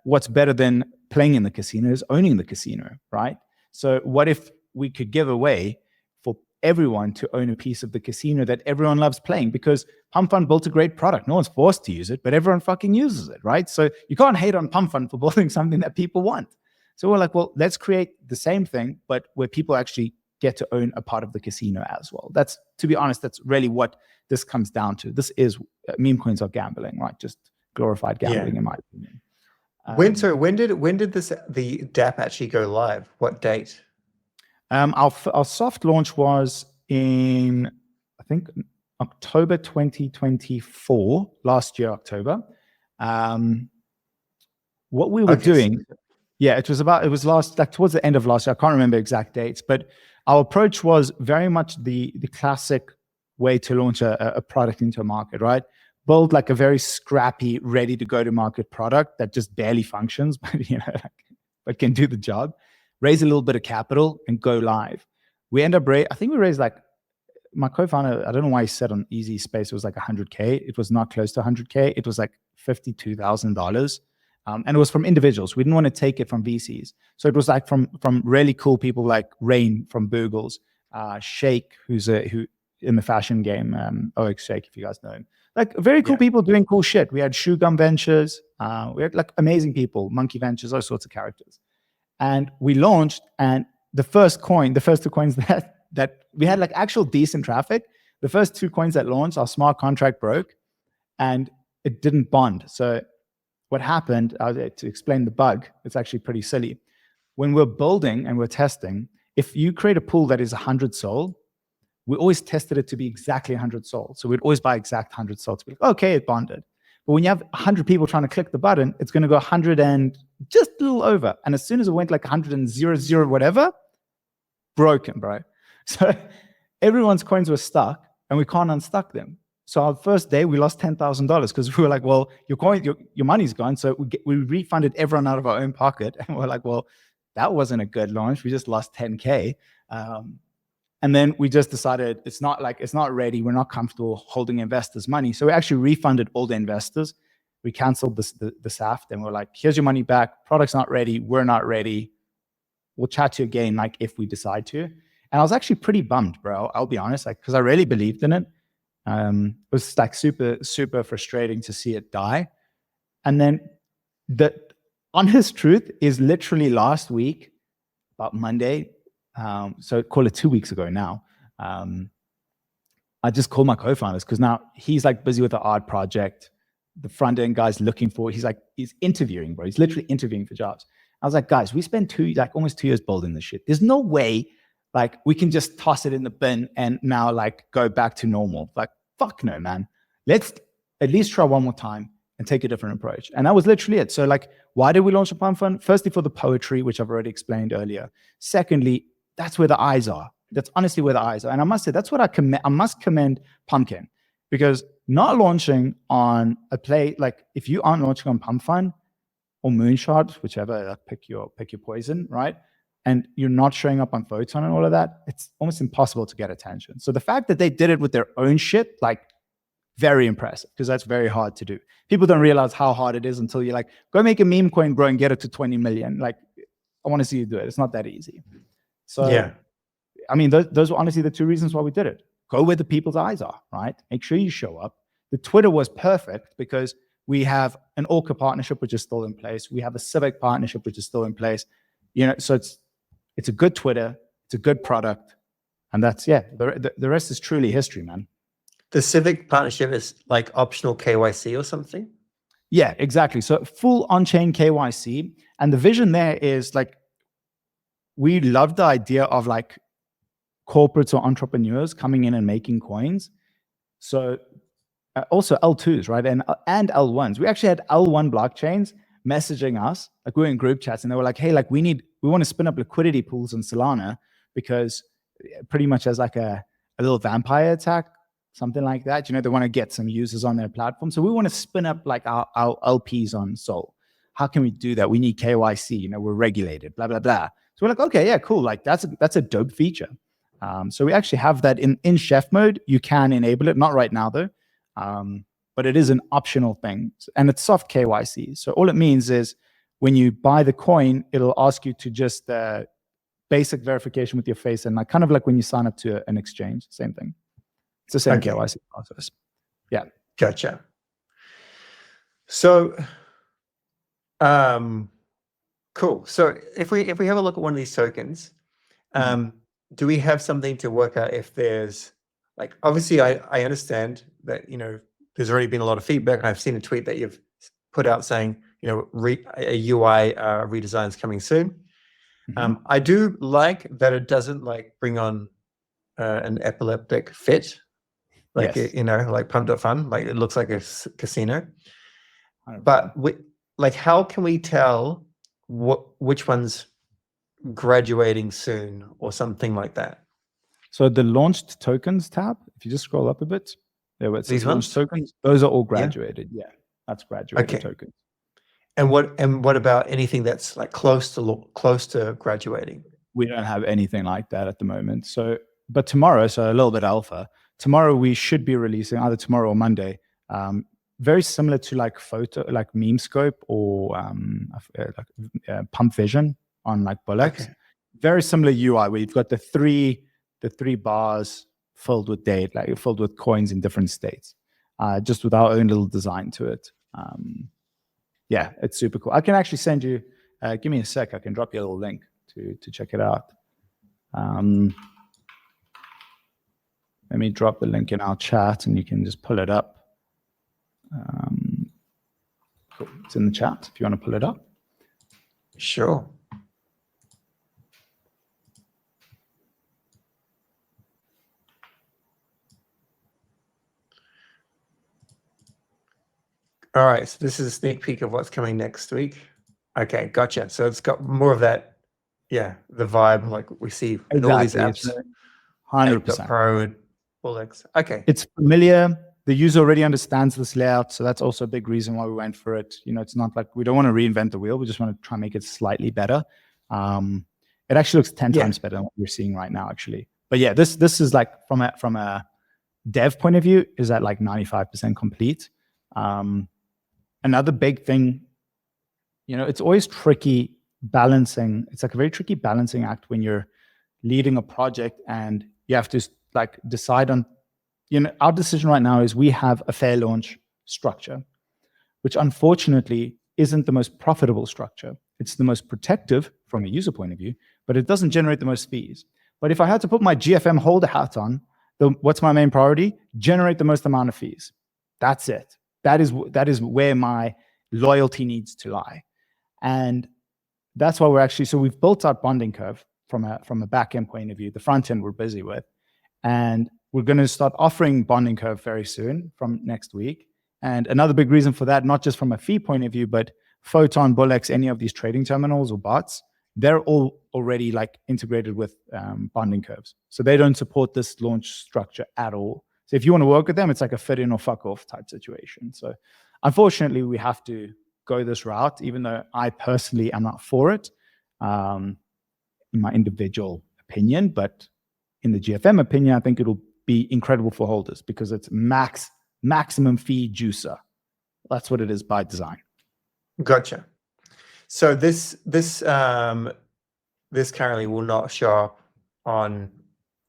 What's better than playing in the casino is owning the casino, right? So what if we could give away for everyone to own a piece of the casino that everyone loves playing? Because Pump.fun built a great product. No one's forced to use it, but everyone fucking uses it, right? So you can't hate on Pump.fun for building something that people want. So we're like, well, let's create the same thing, but where people actually get to own a part of the casino as well. That's, to be honest, that's really what this comes down to. This is, meme coins are gambling, right? Just glorified gambling, in my opinion. When did the DApp actually go live? What date? Our soft launch was in, I think, October 2024, last year, October. What we were doing, it was towards the end of last year. I can't remember exact dates, but our approach was very much the classic way to launch a product into a market, right? Build like a very scrappy, ready to go to market product that just barely functions, but can do the job. Raise a little bit of capital and go live. We end up I think we raised like my co-founder, I don't know why he said on Easy Space it was like 100K. It was not close to 100K. It was like $52,000. And it was from individuals. We didn't want to take it from VCs. So it was like from really cool people like Rain from Boogles, Shake, who in the fashion game, OX Shake, if you guys know him. Like very cool people doing cool shit. We had Shoe Gum Ventures. We had like amazing people, Monkey Ventures, all sorts of characters. And we launched, and the first two coins that we had like actual decent traffic. The first 2 coins that launched, our smart contract broke and it didn't bond. So what happened, to explain the bug, it's actually pretty silly. When we're building and we're testing, if you create a pool that is 100 sold, we always tested it to be exactly 100 sold. So we'd always buy exact 100 sold to be like, okay, it bonded. But when you have 100 people trying to click the button, it's going to go 100 and just a little over. And as soon as it went like 100 and 0, whatever, broken, bro. So everyone's coins were stuck and we can't unstuck them. So our first day we lost $10,000 because we were like, well, your money's gone. So we refunded everyone out of our own pocket. And we're like, well, that wasn't a good launch. We just lost 10K. And then we just decided it's not ready. We're not comfortable holding investors' money. So we actually refunded all the investors. We canceled the SAFT and we're like, here's your money back. Product's not ready. We're not ready. We'll chat to you again, like if we decide to. And I was actually pretty bummed, bro. I'll be honest, like, because I really believed in it. It was like super, super frustrating to see it die. And then the honest truth is literally last week, about Monday, so call it 2 weeks ago now, I just called my co-founders because now he's like busy with the art project. The front end guy's looking for, he's interviewing, bro. He's literally interviewing for jobs. I was like, guys, we spent almost 2 years building this shit. There's no way like we can just toss it in the bin and now like go back to normal. Like, fuck no, man. Let's at least try one more time and take a different approach. And that was literally it. So like, why did we launch a Pump.fun? Firstly, for the poetry, which I've already explained earlier. Secondly, that's where the eyes are. That's honestly where the eyes are. And I must say, that's what I must commend Pumpkin, because not launching on a play, like if you aren't launching on Pump.fun or Moonshot, whichever, like pick your poison, right? And you're not showing up on Photon and all of that, it's almost impossible to get attention. So the fact that they did it with their own shit, like, very impressive, because that's very hard to do. People don't realize how hard it is until you're like, go make a meme coin, bro, and get it to 20 million. Like, I want to see you do it. It's not that easy. So, yeah. I mean, those were honestly the 2 reasons why we did it. Go where the people's eyes are, right? Make sure you show up. The Twitter was perfect because we have an Orca partnership, which is still in place. We have a Civic partnership, which is still in place. You know, so it's a good Twitter, it's a good product, and that's, yeah, the rest is truly history, man. The Civic partnership is like optional KYC or something? Yeah, exactly. So full on-chain KYC. And the vision there is like, we love the idea of like corporates or entrepreneurs coming in and making coins. So also L2s, right? And L1s. We actually had L1 blockchains messaging us, like we were in group chats, and they were like, hey, like we want to spin up liquidity pools in Solana because pretty much as like a little vampire attack, something like that. You know, they want to get some users on their platform. So we want to spin up like our LPs on Sol. How can we do that? We need KYC, you know, we're regulated, blah, blah, blah. So we're like, okay, yeah, cool. Like that's a dope feature. So we actually have that in chef mode. You can enable it, not right now though. But it is an optional thing, and it's soft KYC. So all it means is when you buy the coin, it'll ask you to just basic verification with your face, and like kind of like when you sign up to an exchange, same thing. It's the same KYC process. Yeah. Gotcha. So, cool. So if we have a look at one of these tokens, do we have something to work out if there's like, obviously I understand that, you know, there's already been a lot of feedback, and I've seen a tweet that you've put out saying, you know, a UI redesign is coming soon. I do like that it doesn't like bring on an epileptic fit, like, yes, you know, like Pump.fun, like it looks like a casino. 100%. But like, how can we tell which one's graduating soon or something like that? So the launched tokens tab, if you just scroll up a bit, there where it says launched tokens, those are all graduated. Yeah, that's graduated tokens. And what about anything that's like close to graduating? We don't have anything like that at the moment. So but tomorrow, so a little bit alpha. Tomorrow we should be releasing, either tomorrow or Monday, very similar to like meme scope or Pump Vision on like Bullocks. Okay. Very similar UI where you've got the three bars filled with data, like filled with coins in different states, just with our own little design to it. Yeah, it's super cool. I can actually send you. Give me a sec. I can drop you a little link to check it out. Let me drop the link in our chat, and you can just pull it up. Cool. It's in the chat if you want to pull it up. Sure. All right, so this is a sneak peek of what's coming next week. Okay, gotcha. So it's got more of that, the vibe like we see in all these apps. 100%. Pro and Bullocks. Okay. It's familiar. The user already understands this layout, so that's also a big reason why we went for it. It's not like we don't want to reinvent the wheel. We just want to try and make it slightly better. It actually looks 10 times better than what we're seeing right now, actually. But yeah, this is like from a dev point of view, is at like 95% complete. Another big thing, it's always tricky balancing. It's like a very tricky balancing act when you're leading a project and you have to like decide on, our decision right now is we have a fair launch structure, which unfortunately isn't the most profitable structure. It's the most protective from a user point of view, but it doesn't generate the most fees. But if I had to put my GFM holder hat on, what's my main priority? Generate the most amount of fees. That's it. That is where my loyalty needs to lie. And that's why we've built our bonding curve from a back-end point of view. The front end we're busy with. And we're going to start offering bonding curve very soon from next week. And another big reason for that, not just from a fee point of view, but Photon, Bullocks, any of these trading terminals or bots, they're all already like integrated with bonding curves. So they don't support this launch structure at all. So if you want to work with them, it's like a fit in or fuck off type situation. So unfortunately, we have to go this route, even though I personally am not for it, in my individual opinion. But in the GFM opinion, I think it'll be incredible for holders because it's maximum fee juicer. That's what it is by design. Gotcha. So this currently will not show up on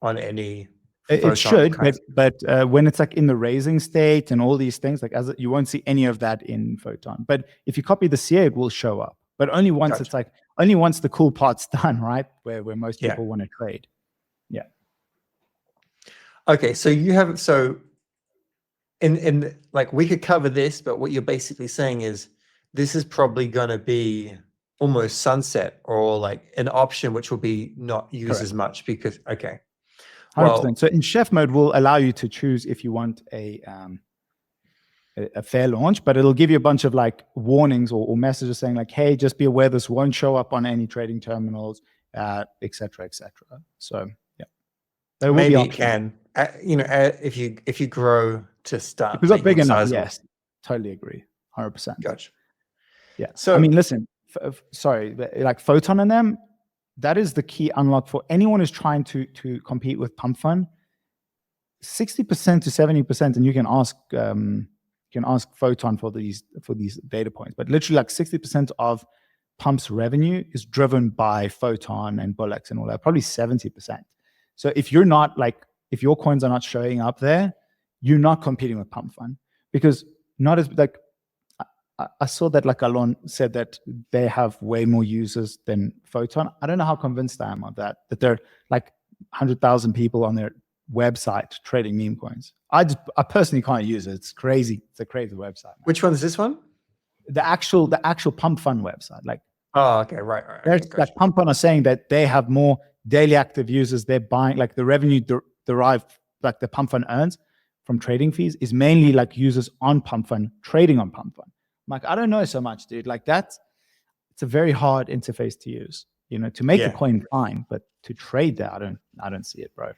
any. It should, but when it's like in the raising state and all these things, like you won't see any of that in Photon. But if you copy the CA, it will show up. But only once it's like only once the cool part's done, right? Where most people want to trade. Yeah. Okay, so you have in like we could cover this, but what you're basically saying is this is probably gonna be almost sunset or like an option which will be not used as much because 100%. So in chef mode, we'll allow you to choose if you want a fair launch, but it'll give you a bunch of like warnings or messages saying like, hey, just be aware this won't show up on any trading terminals, et cetera, et cetera. So yeah, maybe it can. If you grow to start, if we got big enough, yes, totally agree, 100%. Gotcha. Yeah. So I mean, listen, sorry, like Photon and them. That is the key unlock for anyone who's trying to compete with Pump.fun. 60% to 70%, and you can ask Photon for these data points. But literally, like 60% of Pump's revenue is driven by Photon and Bullocks and all that. Probably 70%. So if you're not if your coins are not showing up there, you're not competing with Pump.fun because not as like. I saw that like Alon said that they have way more users than Photon. I don't know how convinced I am of that there are like 100,000 people on their website trading meme coins. I personally can't use it. It's crazy. It's a crazy website. Man. Which one is this one? The actual Pump.fun website. Like, oh, okay, right. Like Pump.fun are saying that they have more daily active users. They're buying like the revenue derived, like the Pump.fun earns from trading fees is mainly like users on Pump.fun trading on Pump.fun. I'm like, I don't know so much, dude. Like it's a very hard interface to use. To make a coin fine, but to trade that, I don't see it, bro.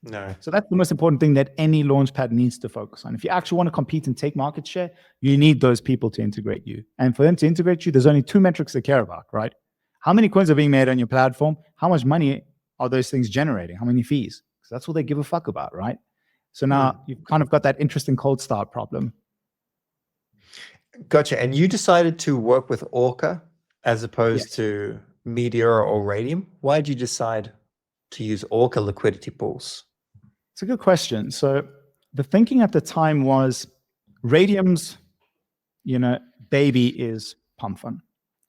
No. So that's the most important thing that any launchpad needs to focus on. If you actually want to compete and take market share, you need those people to integrate you. And for them to integrate you, there's only two metrics they care about, right? How many coins are being made on your platform? How much money are those things generating? How many fees? Because that's what they give a fuck about, right? So now you've kind of got that interesting cold start problem. Gotcha. And you decided to work with Orca as opposed to Meteor or Radium. Why did you decide to use Orca liquidity pools? It's a good question. So the thinking at the time was Radium's, baby is Pump.fun.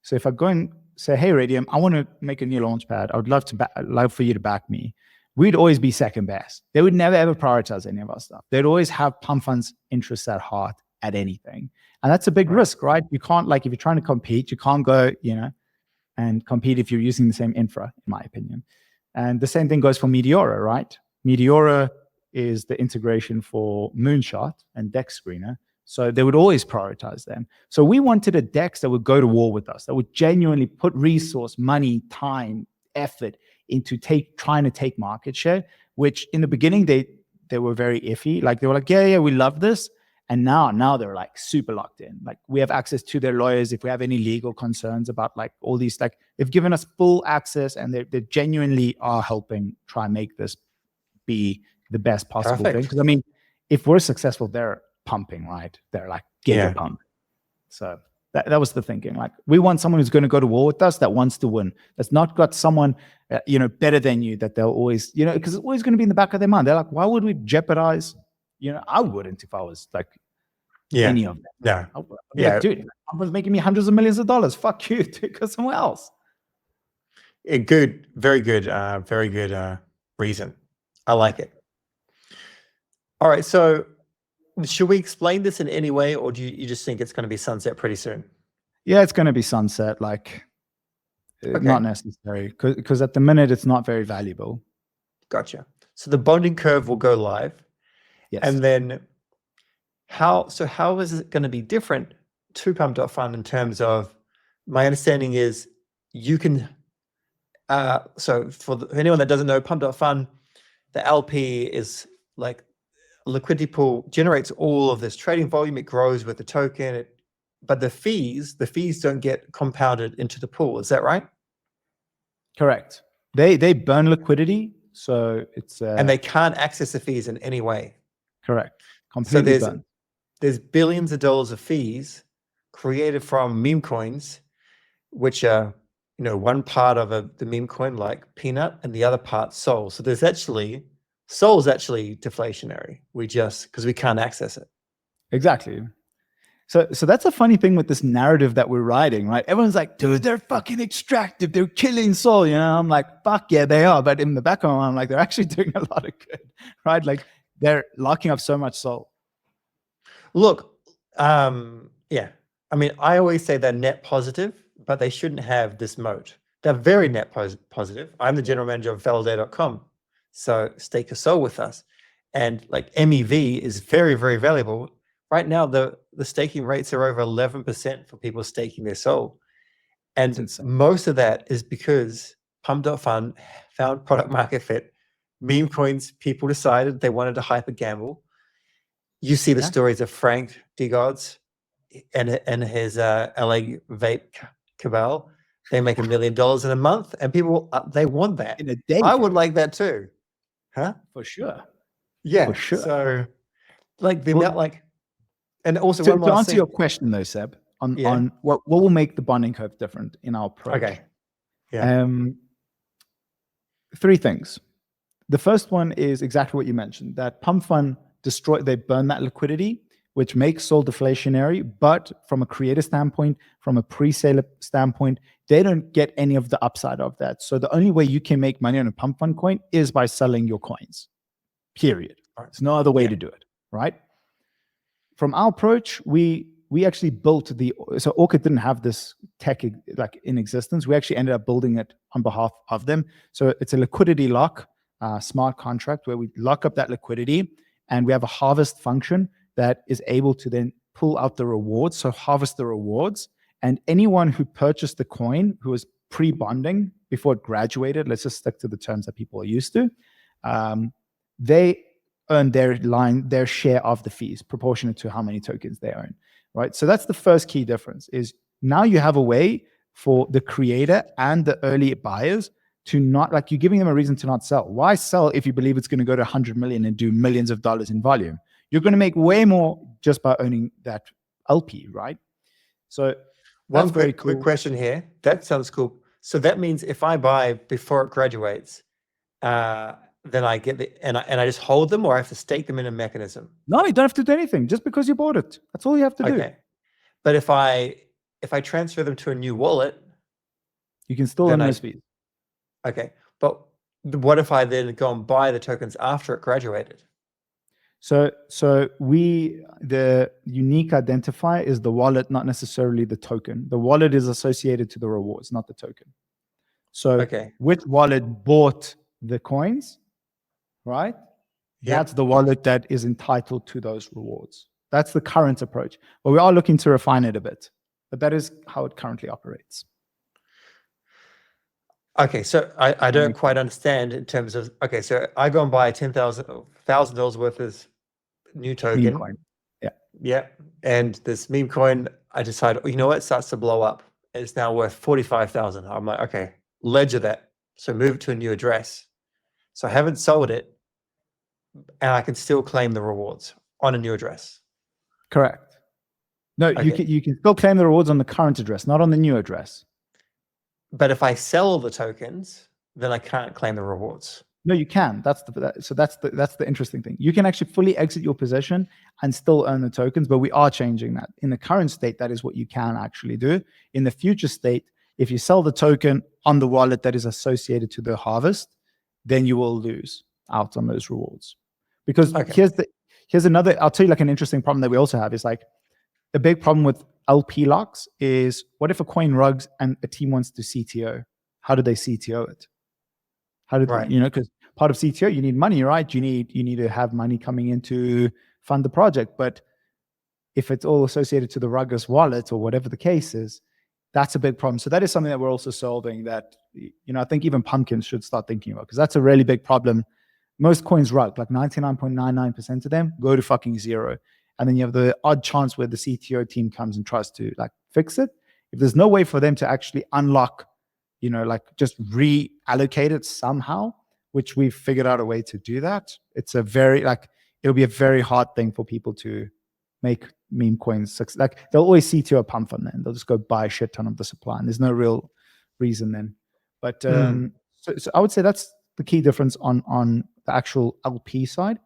So if I go and say, hey, Radium, I want to make a new launchpad. I would love for you to back me. We'd always be second best. They would never, ever prioritize any of our stuff. They'd always have Pump.fun's interests at heart at anything. And that's a big risk, right? You can't, if you're trying to compete, you can't go, and compete if you're using the same infra, in my opinion. And the same thing goes for Meteora, right? Meteora is the integration for Moonshot and Dex Screener. So they would always prioritize them. So we wanted a DEX that would go to war with us, that would genuinely put resource, money, time, effort into trying to take market share, which in the beginning, they were very iffy. They were like, yeah, we love this. And now they're super locked in. We have access to their lawyers if we have any legal concerns about all these. They've given us full access, and they genuinely are helping try and make this be the best possible thing. Because if we're successful, they're pumping, right? They're giga pump. So that was the thinking. We want someone who's going to go to war with us, that wants to win. That's not got someone better than you, that they'll always because it's always going to be in the back of their mind. They're like, why would we jeopardize? I wouldn't if I was any of them. Dude, I was making me hundreds of millions of dollars. Fuck you, dude, go somewhere else. Good, very good reason. I like it. All right, so should we explain this in any way, or do you just think it's going to be sunset pretty soon? Yeah, it's going to be sunset. Not necessary, because at the minute it's not very valuable. Gotcha. So the bonding curve will go live. Yes. And then how is it going to be different to Pump.fun in terms of, my understanding is you can, so for anyone that doesn't know, Pump.fun, the LP is a liquidity pool, generates all of this trading volume. It grows with the token, but the fees don't get compounded into the pool. Is that right? Correct. They burn liquidity, so it's and they can't access the fees in any way. Correct. Completely so there's billions of dollars of fees created from meme coins, which are one part of the meme coin like Peanut, and the other part Sol. So Sol is actually deflationary. Because we can't access it. Exactly. So that's a funny thing with this narrative that we're riding, right? Everyone's like, dude, they're fucking extractive. They're killing Sol. I'm like, fuck yeah, they are. But in the back of my mind, I'm like, they're actually doing a lot of good, right? They're locking up so much Sol. Look, yeah. I always say they're net positive, but they shouldn't have this moat. They're very net positive. I'm the general manager of Validate.com. So stake a Sol with us. And MEV is very, very valuable. Right now, the staking rates are over 11% for people staking their Sol. And most of that is because Pump.fun found product market fit. Meme coins, people decided they wanted to hyper gamble. You see the stories of Frank DeGods and his LA vape cabal. They make $1 million in a month, and people, they want that. In a day. I would like that too. Huh? For sure. Yeah. For sure. So and also to answer your question though, Seb, on what will make the bonding curve different in our approach. Okay. Yeah. 3 things. The first one is exactly what you mentioned, that Pump.fun they burn that liquidity, which makes Sol deflationary, but from a creator standpoint, from a pre-sale standpoint, they don't get any of the upside of that. So the only way you can make money on a Pump.fun coin is by selling your coins, period. There's no other way to do it, right? From our approach, we actually built so Orchid didn't have this tech in existence. We actually ended up building it on behalf of them. So it's a liquidity lock, smart contract where we lock up that liquidity, and we have a harvest function that is able to then pull out the rewards, so harvest the rewards. And anyone who purchased the coin who was pre-bonding before it graduated, let's just stick to the terms that people are used to, they earn their share of the fees proportionate to how many tokens they own, right? So that's the first key difference, is now you have a way for the creator and the early buyers to not, like, you're giving them a reason to not sell. Why sell if you believe it's going to go to 100 million and do millions of dollars in volume? You're going to make way more just by owning that LP, right? So One that's very quick cool. question here. That sounds cool. So that means if I buy before it graduates, then I get and I just hold them, or I have to stake them in a mechanism? No, you don't have to do anything just because you bought it. That's all you have to do. Okay. But if I transfer them to a new wallet, You can still earn those fees. Okay. But what if I then go and buy the tokens after it graduated? So the unique identifier is the wallet, not necessarily the token. The wallet is associated to the rewards, not the token. So which wallet bought the coins, right? Yep. That's the wallet that is entitled to those rewards. That's the current approach. But we are looking to refine it a bit. But that is how it currently operates. Okay, so I don't quite understand in terms of, okay, so I go and buy $10,000 worth of new token. Meme coin. Yeah. Yeah. And this meme coin, I decide, you know what, it starts to blow up. It's now worth 45,000. I'm like, okay, ledger that. So move it to a new address. So I haven't sold it, and I can still claim the rewards on a new address. Correct. No, you can still claim the rewards on the current address, not on the new address. But if I sell the tokens, then I can't claim the rewards. No, you can. That's the interesting thing. You can actually fully exit your position and still earn the tokens, but we are changing that. In the current state, that is what you can actually do. In the future state, if you sell the token on the wallet that is associated to the harvest, then you will lose out on those rewards. Because here's another, I'll tell you, like, an interesting problem that we also have is, like, a big problem with LP locks is, what if a coin rugs and a team wants to CTO? How do they CTO it? How do they, because part of CTO, you need money, right? You need to have money coming in to fund the project. But if it's all associated to the ruggers wallet or whatever the case is, that's a big problem. So that is something that we're also solving, that, I think even Pumpkins should start thinking about, because that's a really big problem. Most coins rug, like 99.99% of them go to fucking zero. And then you have the odd chance where the CTO team comes and tries to, like, fix it. If there's no way for them to actually unlock, like, just reallocate it somehow, which we've figured out a way to do that, it's a very, like, it'll be a very hard thing for people to make meme coins. Like, they'll always CTO a Pump.fun, then they'll just go buy a shit ton of the supply, and there's no real reason then. But so I would say that's the key difference on the actual LP side.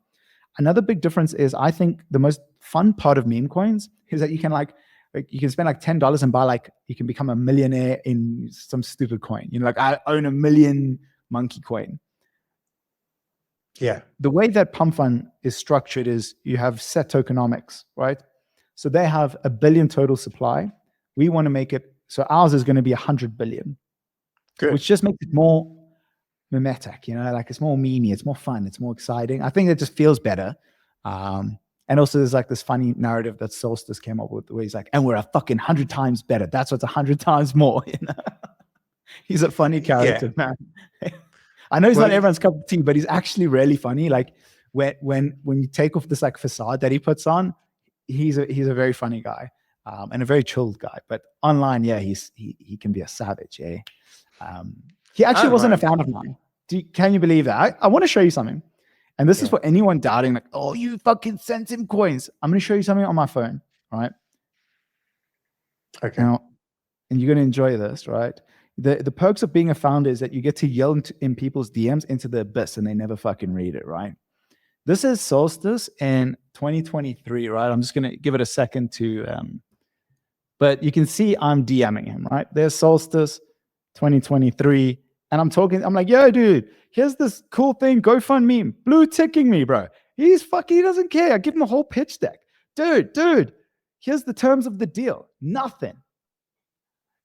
Another big difference is, I think the most fun part of meme coins is that you can you can spend like $10 and buy, like, you can become a millionaire in some stupid coin. Like, I own 1 million monkey coin. Yeah. The way that Pump.fun is structured is you have set tokenomics, right? So they have 1 billion total supply. We want to make it, so ours is going to be 100 billion. Good. Which just makes it more mimetic, like, it's more memey, it's more fun, it's more exciting. I think it just feels better. And also there's, like, this funny narrative that Solstice came up with, where he's like, and we're a fucking 100 times better. That's what's 100 times more. He's a funny character, man. I know he's not everyone's cup of tea, but he's actually really funny. Like, when you take off this, like, facade that he puts on, he's a very funny guy, and a very chilled guy. But online, yeah, he can be a savage, eh? He actually wasn't a fan of mine. Can you believe that? I want to show you something. And this is for anyone doubting, like, oh, you fucking sent him coins. I'm going to show you something on my phone, right? Okay. Now, and you're going to enjoy this, right? The perks of being a founder is that you get to yell in people's DMs into the abyss, and they never fucking read it, right? This is Solstice in 2023, right? I'm just going to give it a second to, but you can see I'm DMing him, right? There's Solstice 2023. And I'm like, yo, dude, here's this cool thing, GoFundMe, blue ticking me, bro. He doesn't care. I give him a whole pitch deck. Dude, here's the terms of the deal. Nothing.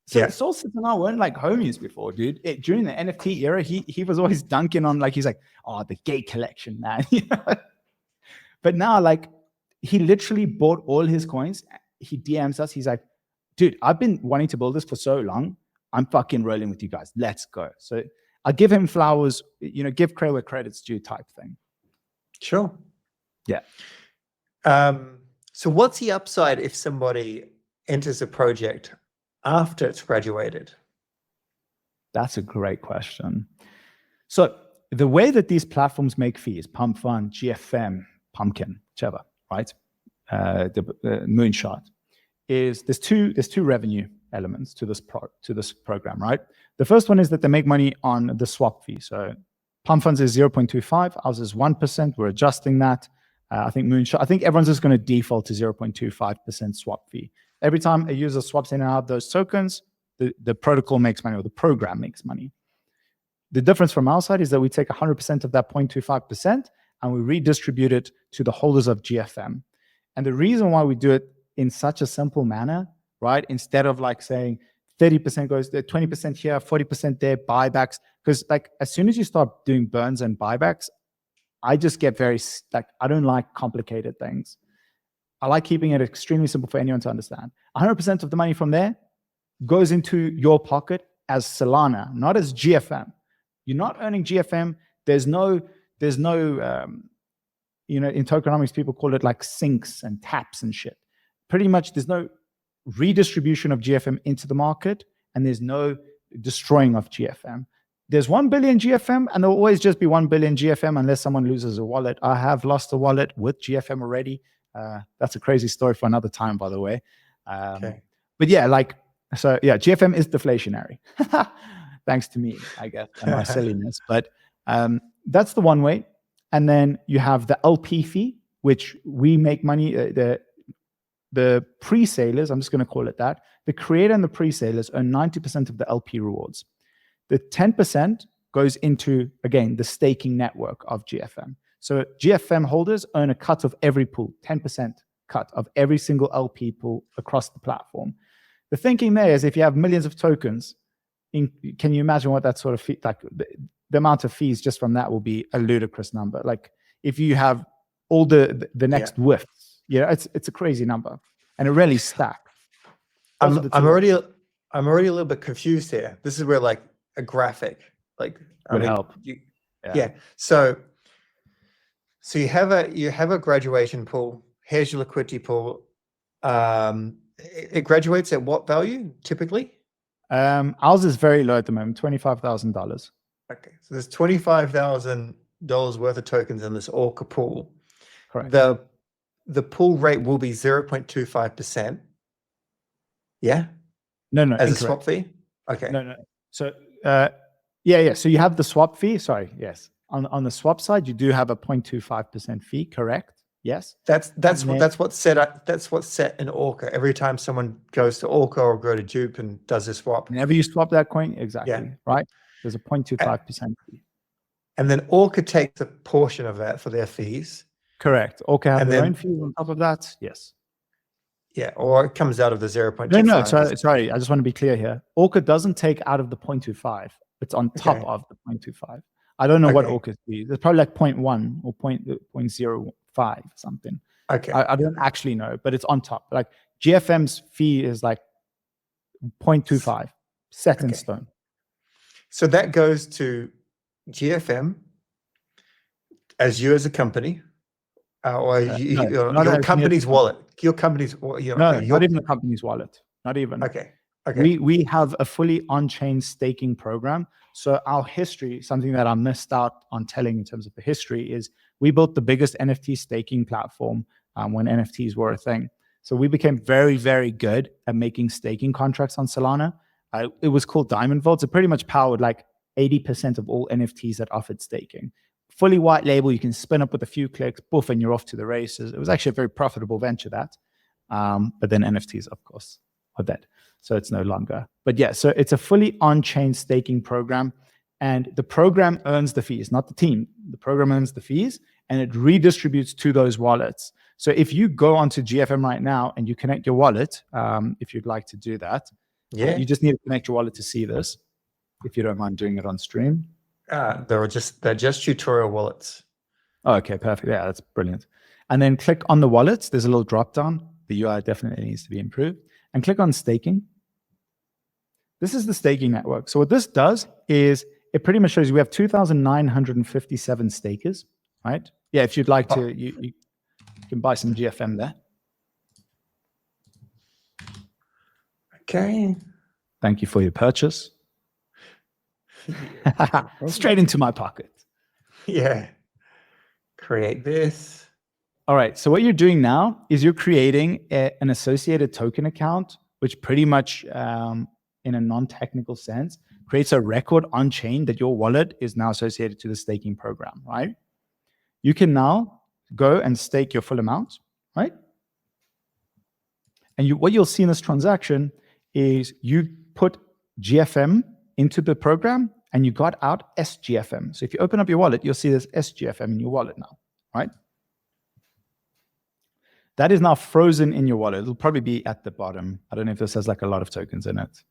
So Solstice and I weren't, like, homies before, dude. During the NFT era, he was always dunking on, like, he's like, oh, the gay collection, man. But now, like, he literally bought all his coins. He DMs us. He's like, dude, I've been wanting to build this for so long. I'm fucking rolling with you guys. Let's go. So I give him flowers, give credit where credit's due type thing. Sure. Yeah. So what's the upside if somebody enters a project after it's graduated? That's a great question. So the way that these platforms make fees, Pump.fun, GFM, Pumpkin, whichever, right? Moonshot, is there's two revenue elements to this program, right? The first one is that they make money on the swap fee. So Pump.fun's is 0.25, ours is 1%. We're adjusting that. I think everyone's just going to default to 0.25% swap fee. Every time a user swaps in and out of those tokens, the protocol makes money, or the program makes money. The difference from our side is that we take 100% of that 0.25% and we redistribute it to the holders of GFM. And the reason why we do it in such a simple manner, right? Instead of like saying 30% goes there, 20% here, 40% there, buybacks. Because like as soon as you start doing burns and buybacks, I just get very, like, I don't like complicated things. I like keeping it extremely simple for anyone to understand. 100% of the money from there goes into your pocket as Solana, not as GFM. You're not earning GFM. There's no, you know, in tokenomics, people call it like sinks and taps and shit. Pretty much there's no redistribution of GFM into the market, and there's no destroying of GFM. There's 1 billion GFM, and there'll always just be 1 billion GFM unless someone loses a wallet. I have lost a wallet with GFM already. That's a crazy story for another time, by the way. Okay. But yeah, like, so yeah, GFM is deflationary. Thanks to me, I guess, and my silliness. But that's the one way. And then you have the LP fee, which we make money. The pre-salers, I'm just going to call it that, the creator and the pre-salers earn 90% of the LP rewards. The 10% goes into, again, the staking network of GFM. So GFM holders earn a cut of every pool, 10% cut of every single LP pool across the platform. The thinking there is if you have millions of tokens, can you imagine what that sort of fee, like the amount of fees just from that will be a ludicrous number. Like if you have all the next whiffs, it's a crazy number, and it really stacks. I'm already a little bit confused here. This is where like a graphic like would help. So you have a graduation pool. Here's your liquidity pool. It graduates at what value typically? Ours is very low at the moment, $25,000. Okay, so there's $25,000 worth of tokens in this Orca pool. Correct. The pool rate will be 0.25%. Yeah? No, as incorrect. A swap fee? Okay. No. So yeah. So you have the swap fee. Sorry, yes. On the swap side, you do have a 0.25% fee, correct? Yes. That's what's set in Orca. Every time someone goes to Orca or go to Dupe and does a swap. Whenever you swap that coin, exactly, right? There's a 0.25% fee. And then Orca takes a portion of that for their fees. Correct. Orca have their own fees on top of that. Yes. Yeah, or it comes out of the 0.25. No. Sorry. I just want to be clear here. Orca doesn't take out of the 0.25. It's on top of the 0.25. I don't know what Orca's fee. It's probably like 0.1 or 0.05 something. Okay. I don't actually know, but it's on top. Like GFM's fee is like 0.25 set in stone. So that goes to GFM as you as a company, or your company's wallet. Your company's not even the company's wallet. Not even. Okay. We have a fully on-chain staking program. So our history, something that I missed out on telling in terms of the history, is we built the biggest NFT staking platform when NFTs were a thing. So we became very, very good at making staking contracts on Solana. It was called Diamond Vaults. It pretty much powered like 80% of all NFTs that offered staking. Fully white label, you can spin up with a few clicks, poof, and you're off to the races. It was actually a very profitable venture, that. But then NFTs, of course, are dead. So it's no longer. But yeah, so it's a fully on-chain staking program, and the program earns the fees, not the team. The program earns the fees, and it redistributes to those wallets. So if you go onto GFM right now and you connect your wallet, if you'd like to do that, you just need to connect your wallet to see this, if you don't mind doing it on stream. They're just tutorial wallets. Oh, okay, perfect. Yeah, that's brilliant. And then click on the wallets. There's a little drop down. The UI definitely needs to be improved. And click on staking. This is the staking network. So what this does is it pretty much shows you we have 2,957 stakers, right? Yeah, if you'd like to, you can buy some GFM there. Okay. Thank you for your purchase. Straight into my pocket. Yeah. Create this. All right. So what you're doing now is you're creating an associated token account, which pretty much, in a non-technical sense, creates a record on chain that your wallet is now associated to the staking program, right? You can now go and stake your full amount, right? And what you'll see in this transaction is you put GFM into the program and you got out SGFM. So if you open up your wallet, you'll see this SGFM in your wallet now, right? That is now frozen in your wallet. It'll probably be at the bottom. I don't know if this has like a lot of tokens in it.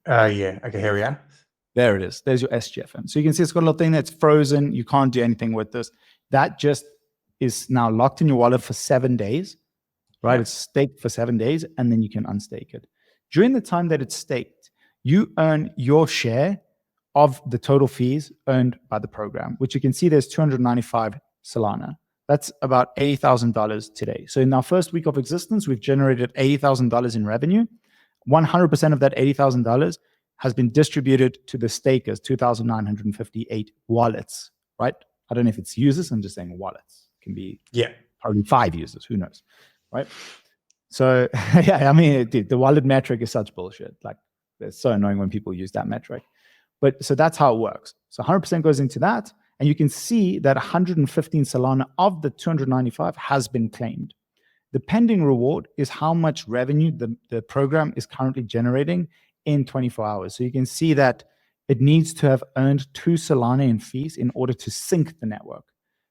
Yeah. Okay, here we are. There it is. There's your SGFM. So you can see it's got a little thing that's frozen. You can't do anything with this. That just is now locked in your wallet for 7 days, right? Yeah. It's staked for 7 days, and then you can unstake it. During the time that it's staked, you earn your share of the total fees earned by the program, which you can see there's 295 Solana. That's about $80,000 today. So in our first week of existence, we've generated $80,000 in revenue. 100% of that $80,000 has been distributed to the stakers, 2,958 wallets, right? I don't know if it's users. I'm just saying wallets. It can be probably 5 users. Who knows, right? So yeah, I mean, dude, the wallet metric is such bullshit. Like, it's so annoying when people use that metric. But so that's how it works. So 100% goes into that. And you can see that 115 Solana of the 295 has been claimed. The pending reward is how much revenue the program is currently generating in 24 hours. So you can see that it needs to have earned 2 Solana in fees in order to sync the network.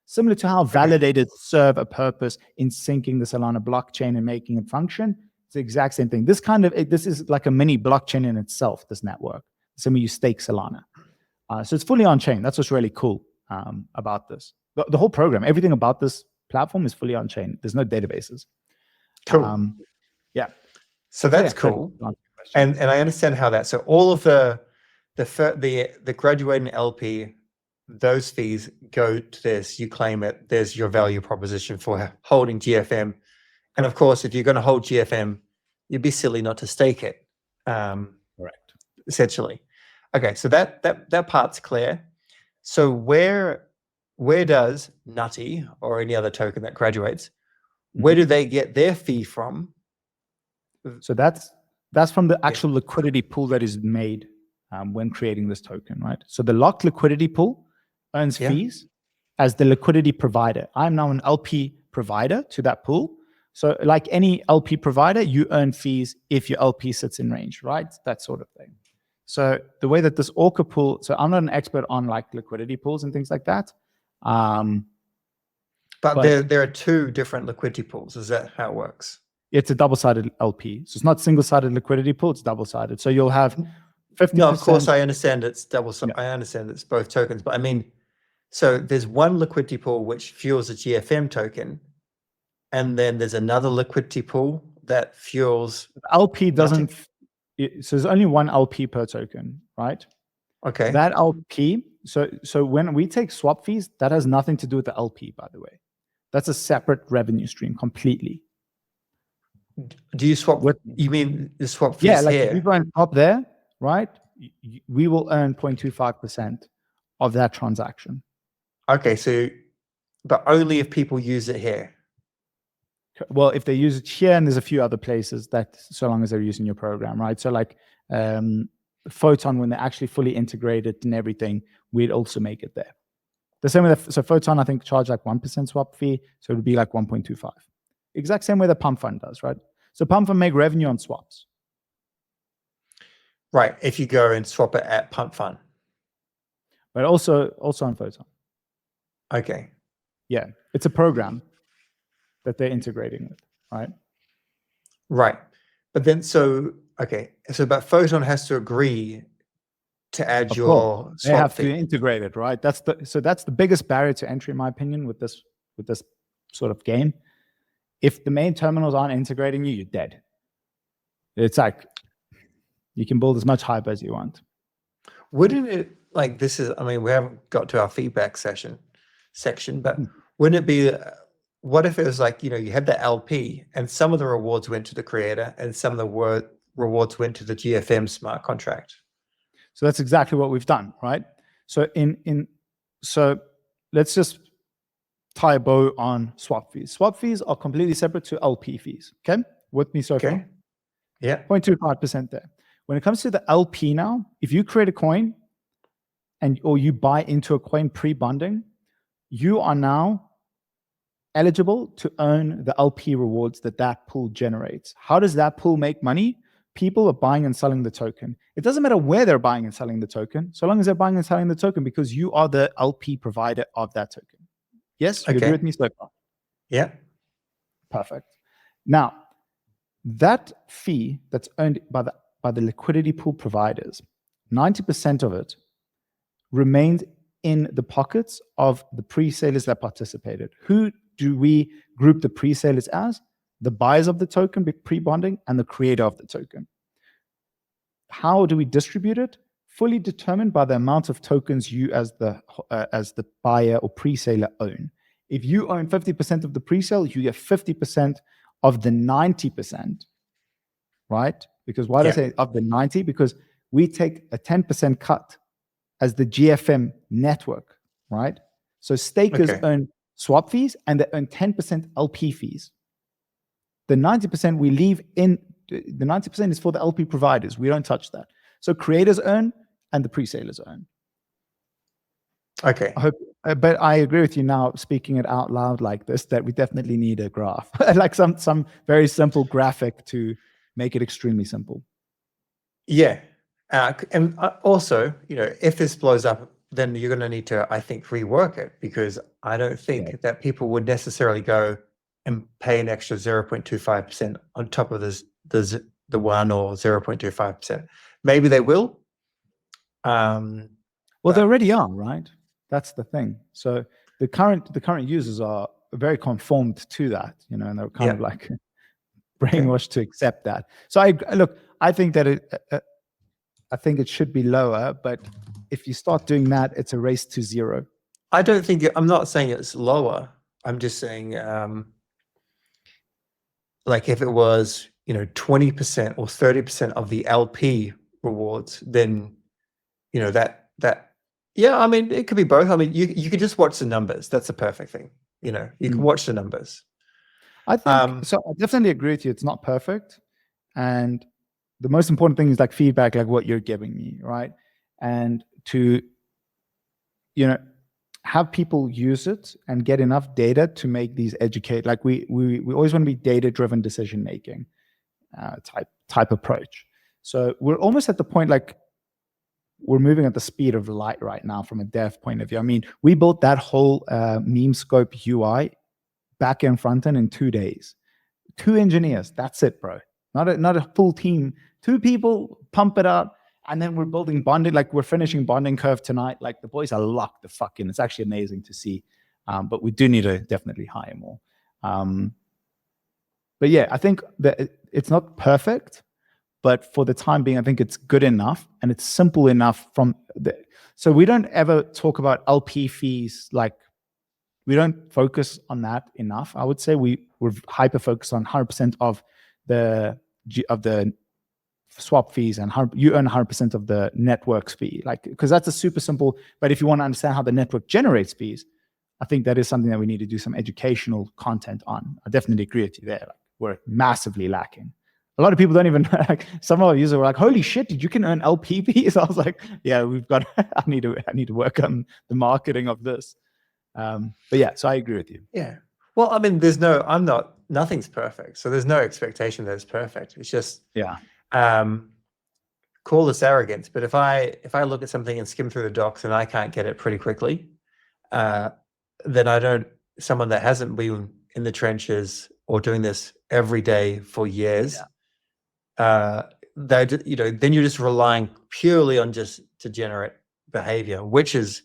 Similar to how validators serve a purpose in syncing the Solana blockchain and making it function, it's the exact same thing. This is like a mini blockchain in itself, this network. So you stake Solana. So it's fully on chain. That's what's really cool about this. The whole program, everything about this platform is fully on chain. There's no databases. Cool. Yeah. So that's cool. And I understand how that. So all of the graduating LP, those fees go to this. You claim it. There's your value proposition for holding GFM. And of course, if you're going to hold GFM, you'd be silly not to stake it. Correct. Essentially. Okay, so that part's clear. So where does Nutty or any other token that graduates, where do they get their fee from? So that's from the actual liquidity pool that is made when creating this token, right? So the locked liquidity pool earns fees as the liquidity provider. I'm now an LP provider to that pool. So like any LP provider, you earn fees if your LP sits in range, right? That sort of thing. So the way that this Orca pool, so I'm not an expert on like liquidity pools and things like that. But there are 2 different liquidity pools. Is that how it works? It's a double-sided LP. So it's not single-sided liquidity pool, it's double-sided. So you'll have 50%. No, of course I understand it's double-sided. I understand it's both tokens. But I mean, so there's one liquidity pool which fuels a GFM token, and then there's another liquidity pool that fuels LP doesn't. So there's only one LP per token, right? Okay. That LP. So when we take swap fees, that has nothing to do with the LP, by the way. That's a separate revenue stream completely. Do you swap? What you mean? The swap fees Yeah, like here? if you go and swap there, right? We will earn 0.25% of that transaction. Okay, so but only if people use it here. Well, if they use it here, and there's a few other places that, so long as they're using your program, right? So like Photon, when they're actually fully integrated and everything, we'd also make it there. The same with so Photon, I think, charge like 1% swap fee, so it would be like 1.25. Exact same way the Pump.fun does, right? So Pump.fun make revenue on swaps. Right, if you go and swap it at Pump.fun. But also on Photon. Okay. Yeah, it's a program that they're integrating with, right? Right. But then, but Photon has to agree to add your swap They have fee. to integrate it, right? That's the biggest barrier to entry, in my opinion, with this sort of game. If the main terminals aren't integrating you, you're dead. It's like you can build as much hype as you want. Wouldn't it, like, this is, I mean, we haven't got to our feedback section, but wouldn't it be, what if it was like, you had the LP and some of the rewards went to the creator and some of the rewards went to the GFM smart contract? So that's exactly what we've done, right? So so let's just tie a bow on swap fees. Swap fees are completely separate to LP fees. Okay, with me so far? Yeah. 0.25% there. When it comes to the LP now, if you create a coin or you buy into a coin pre-bonding, you are now eligible to earn the LP rewards that pool generates. How does that pool make money? People are buying and selling the token. It doesn't matter where they're buying and selling the token, so long as they're buying and selling the token, because you are the LP provider of that token. Yes, you agree with me so far? Yeah. Perfect. Now, that fee that's earned by the liquidity pool providers, 90% of it remained in the pockets of the pre-salers that participated. Who do we group the pre-salers as? The buyers of the token pre-bonding and the creator of the token. How do we distribute it? Fully determined by the amount of tokens you as the buyer or pre-saler own. If you own 50% of the pre-sale, you get 50% of the 90%, right? Because why do I say of the 90? Because we take a 10% cut as the GFM network, right? So stakers earn swap fees and they earn 10% LP fees. The 90% we leave in, the 90% is for the LP providers. We don't touch that. So creators earn and the pre-salers earn. Okay. I hope, but I agree with you now, speaking it out loud like this, that we definitely need a graph, like some very simple graphic to make it extremely simple. Yeah. And also, if this blows up, then you're going to need to, I think, rework it, because I don't think that people would necessarily go and pay an extra 0.25% on top of the 1 or 0.25%. Maybe they will. Well, they already are, right? That's the thing. So the current users are very conformed to that, and they're kind of like brainwashed to accept that. So I think that I think it should be lower, but if you start doing that, it's a race to zero. I'm not saying it's lower. I'm just saying, like if it was, 20% or 30% of the LP rewards, then, I mean, it could be both. I mean, you could just watch the numbers. That's the perfect thing. You can watch the numbers. I think, so I definitely agree with you. It's not perfect. And the most important thing is like feedback, like what you're giving me, right? And to, have people use it and get enough data to make these like we always want to be data-driven decision-making type approach. So we're almost at the point, like we're moving at the speed of light right now from a dev point of view. I mean, we built that whole meme scope UI back and front end in 2 days. 2 engineers, that's it, bro. Not a full team. 2 people pump it out, and then we're building bonding. Like we're finishing bonding curve tonight. Like the boys are locked the fuck in. It's actually amazing to see. But we do need to definitely hire more. But yeah, I think that it's not perfect, but for the time being, I think it's good enough and it's simple enough so we don't ever talk about LP fees. Like we don't focus on that enough. I would say we're hyper focused on 100% of the swap fees, and you earn 100% of the network's fee, like, because that's a super simple. But if you want to understand how the network generates fees, I think that is something that we need to do some educational content on. I definitely agree with you there. Like, we're massively lacking. A lot of people don't even like. Some of our users were like, "Holy shit, you can earn LP fees?" I was like, "Yeah, we've got. I need to work on the marketing of this." But yeah, so I agree with you. Yeah. Well, I mean, nothing's perfect, so there's no expectation that it's perfect. It's just call this arrogance, but if I look at something and skim through the docs and I can't get it pretty quickly, then someone that hasn't been in the trenches or doing this every day for years, then you're just relying purely on just to generate behavior, which is,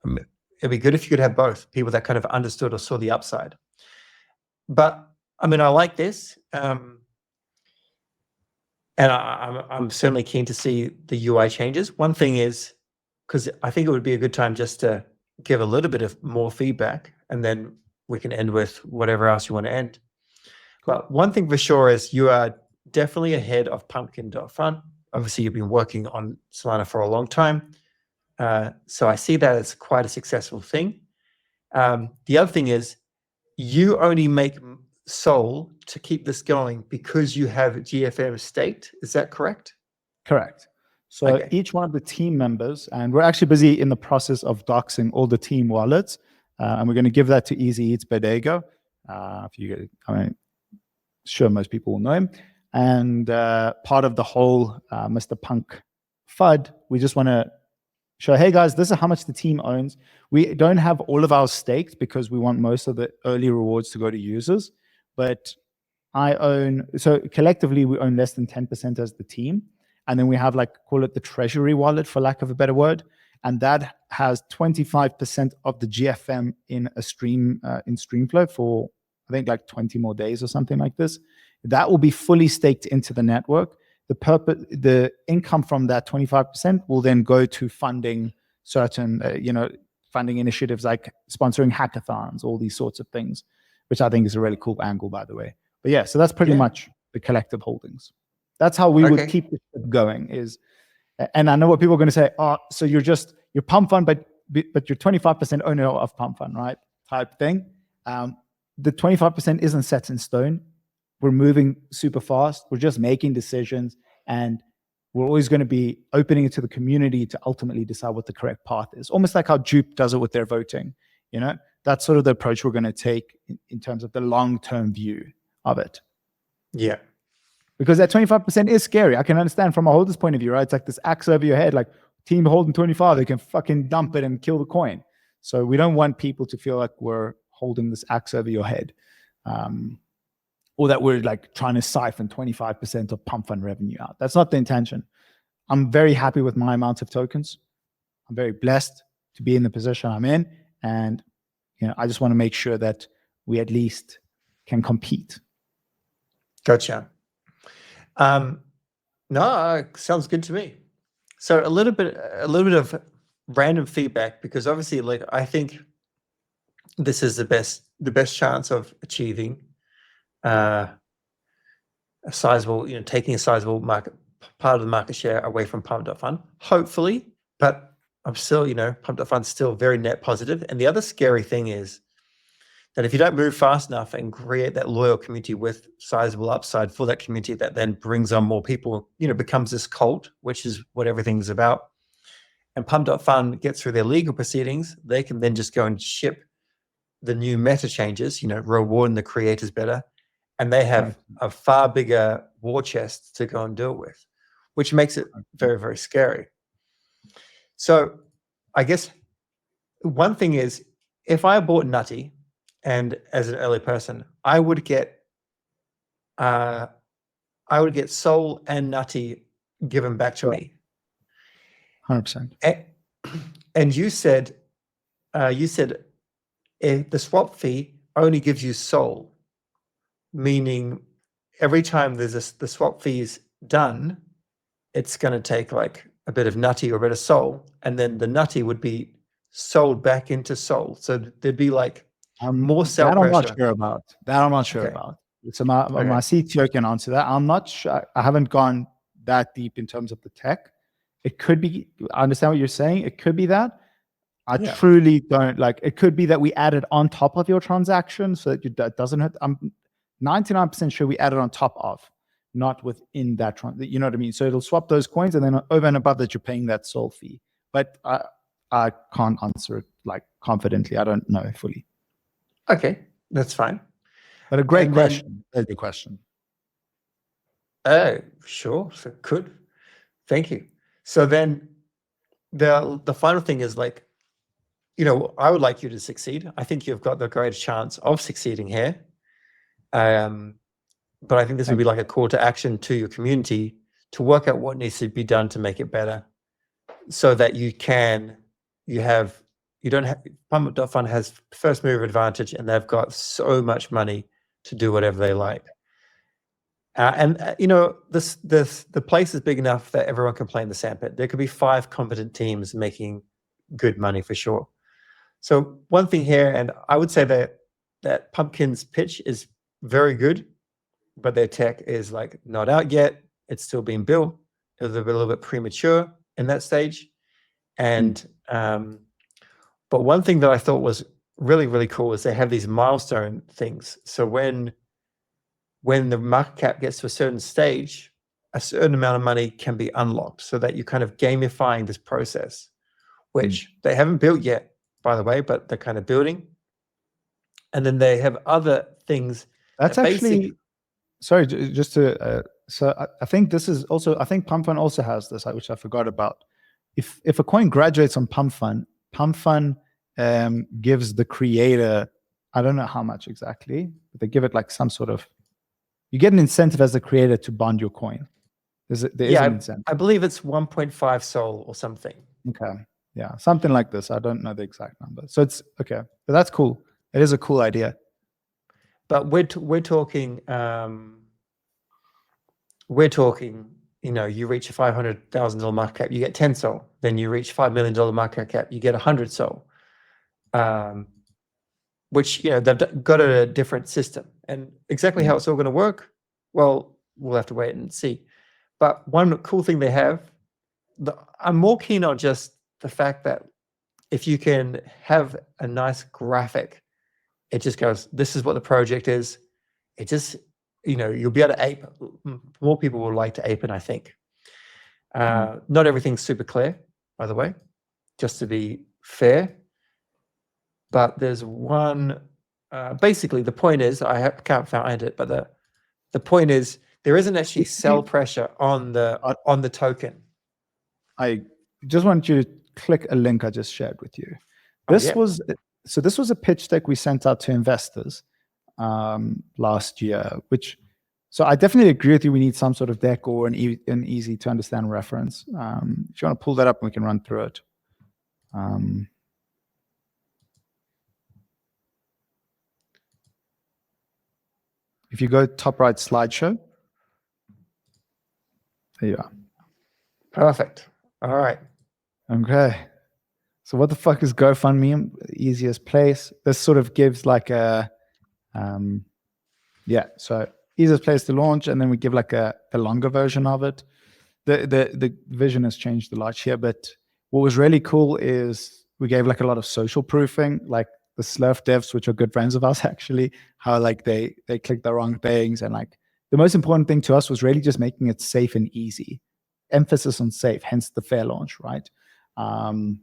it'd be good if you could have both people that kind of understood or saw the upside. But I mean, I like this. And I'm certainly keen to see the UI changes. One thing is, because I think it would be a good time just to give a little bit of more feedback, and then we can end with whatever else you want to end. Cool. But one thing for sure is you are definitely ahead of Pumpkin.fun. obviously you've been working on Solana for a long time. So I see that as quite a successful thing. The other thing is you only make Sol to keep this going because you have GFM staked. Is that correct? Correct. So Okay. each one of the team members, and we're actually busy in the process of doxing all the team wallets, and we're going to give that to Easy Eats Bodego. If you, I mean, sure most people will know him. And part of the whole Mr. Punk FUD, we just want to show, hey guys, this is how much the team owns. We don't have all of our staked because we want most of the early rewards to go to users, but I own, so collectively we own less than 10% as the team. And then we have, like, call it the treasury wallet, for lack of a better word. And that has 25% of the GFM in a stream, in Streamflow for, I think, like 20 more days or something like this. That will be fully staked into the network. The income from that 25% will then go to funding certain, funding initiatives like sponsoring hackathons, all these sorts of things, which I think is a really cool angle, by the way. But yeah, so that's pretty much the collective holdings. That's how we would keep it going. And I know what people are going to say. Oh, so you're Pump.fun, but you're 25% owner of Pump.fun, right? Type thing. The 25% isn't set in stone. We're moving super fast. We're just making decisions, and we're always going to be opening it to the community to ultimately decide what the correct path is. Almost like how Jupe does it with their voting. That's sort of the approach we're going to take in terms of the long-term view of it. Yeah. Because that 25% is scary. I can understand from a holder's point of view, right? It's like this axe over your head, like team holding 25, they can fucking dump it and kill the coin. So we don't want people to feel like we're holding this axe over your head, or that we're like trying to siphon 25% of Pump.fun revenue out. That's not the intention. I'm very happy with my amount of tokens. I'm very blessed to be in the position I'm in. And I just want to make sure that we at least can compete. Gotcha. No, sounds good to me. So a little bit of random feedback, because obviously, like, I think this is the best chance of achieving a sizable, taking a sizable part of the market share away from Pump.fun, hopefully. But I'm still, Pump.fun's still very net positive. And the other scary thing is that if you don't move fast enough and create that loyal community with sizable upside for that community, that then brings on more people, becomes this cult, which is what everything's about. And Pump.fun gets through their legal proceedings, they can then just go and ship the new meta changes, rewarding the creators better. And they have a far bigger war chest to go and do it with, which makes it very, very scary. So I guess one thing is, if I bought Nutty, and as an early person, I would get Sol and Nutty given back to me. 100%. And you said if the swap fee only gives you Sol, meaning every time there's the swap fee is done, it's going to take like a bit of Nutty or a bit of Sol, and then the Nutty would be sold back into Sol. So there'd be like more sell pressure. I'm not sure about. So my CTO can answer that. I'm not sure. I haven't gone that deep in terms of the tech. It could be, I understand what you're saying. It could be that. I truly don't like, it could be that we add it on top of your transaction so that that doesn't hurt. I'm 99% sure we add it on top of, not within that, you know what I mean? So it'll swap those coins, and then over and above that, you're paying that Sol fee. But I can't answer it like confidently. I don't know fully. Okay, that's fine. But a great question. Very good question. Oh, sure. So good. Thank you. So then the final thing is, like, I would like you to succeed. I think you've got the greatest chance of succeeding here. But I think this would be like a call to action to your community to work out what needs to be done to make it better, so that Pump.fun has first mover advantage, and they've got so much money to do whatever they like. The place is big enough that everyone can play in the sandpit. There could be 5 competent teams making good money for sure. So one thing here, and I would say that Pumpkin's pitch is very good, but their tech is like not out yet. It's still being built. it was a little bit premature in that stage. And but one thing that I thought was really, really cool is they have these milestone things. So when the market cap gets to a certain stage, a certain amount of money can be unlocked, so that you're kind of gamifying this process, which they haven't built yet, by the way, but they're kind of building. And then they have other things. That's actually, sorry, just to, so I think this is also, I think Pump.fun also has this, which I forgot about. If a coin graduates on Pump.fun, Pump.fun gives the creator, I don't know how much exactly, but they give it like some sort of, you get an incentive as the creator to bond your coin. There is an incentive. I believe it's 1.5 Sol or something. Okay. Yeah, something like this. I don't know the exact number. So it's okay, but that's cool. It is a cool idea. But we're talking, you know, you reach a $500,000 market cap, you get 10 Sol. Then you reach $5 million market cap, you get 100 Sol. Which, you know, they've got a different system. And exactly how it's all going to work, well, we'll have to wait and see. But one cool thing they have, I'm more keen on just the fact that if you can have a nice graphic, it just goes, this is what the project is. It just, you know, you'll be able to ape. More people will like to ape it, I think. Not everything's super clear, by the way, just to be fair. But there's one, basically the point is, I can't find it, but the point is there isn't actually sell pressure on the token. I just want you to click a link I just shared with you. This was a pitch deck we sent out to investors last year, so I definitely agree with you. We need some sort of deck or an easy to understand reference. If you want to pull that up, we can run through it. If you go top right slideshow, there you are. Perfect. All right. Okay. So what the fuck is GoFundMe? Easiest place. This sort of gives like a, so easiest place to launch, and then we give like the longer version of it. The vision has changed a lot here, but what was really cool is we gave like a lot of social proofing, like the Slurf devs, which are good friends of ours actually, how like they click the wrong things. And like the most important thing to us was really just making it safe and easy. Emphasis on safe, hence the fair launch, right? And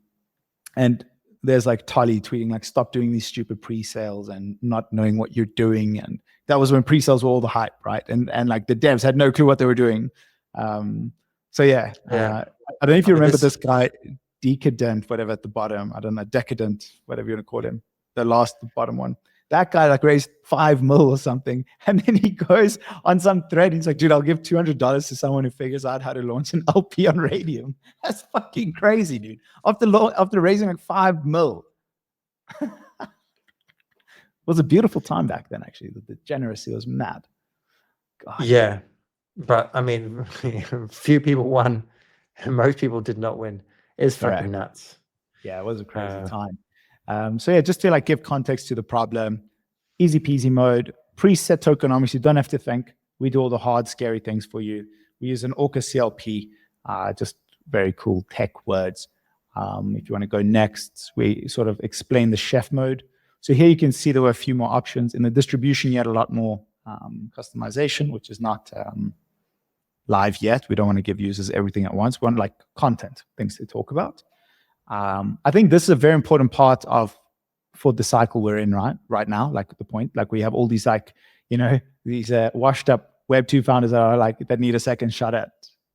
there's like Tolly tweeting like, stop doing these stupid pre-sales and not knowing what you're doing. And that was when pre-sales were all the hype, right? And like the devs had no clue what they were doing. So yeah. I don't know if you remember this guy, Decadent, whatever at the bottom. I don't know, Decadent, whatever you want to call him. The bottom one. That guy like raised 5 mil or something. And then he goes on some thread. He's like, dude, I'll give $200 to someone who figures out how to launch an LP on Radium. That's fucking crazy, dude. After raising like 5 mil. It was a beautiful time back then, actually. The degeneracy was mad. God. Yeah. But I mean, few people won and most people did not win. It's fucking nuts. Yeah, it was a crazy time. So yeah, just to like give context to the problem, easy peasy mode, preset tokenomics. You don't have to think. We do all the hard, scary things for you. We use an Orca CLP, just very cool tech words. If you want to go next, we sort of explain the chef mode. So here you can see there were a few more options. In the distribution, you had a lot more customization, which is not live yet. We don't want to give users everything at once. We want like content, things to talk about. I think this is a very important part for the cycle we're in right now, like the point, like we have all these like, you know, these washed up Web2 founders that need a second shot at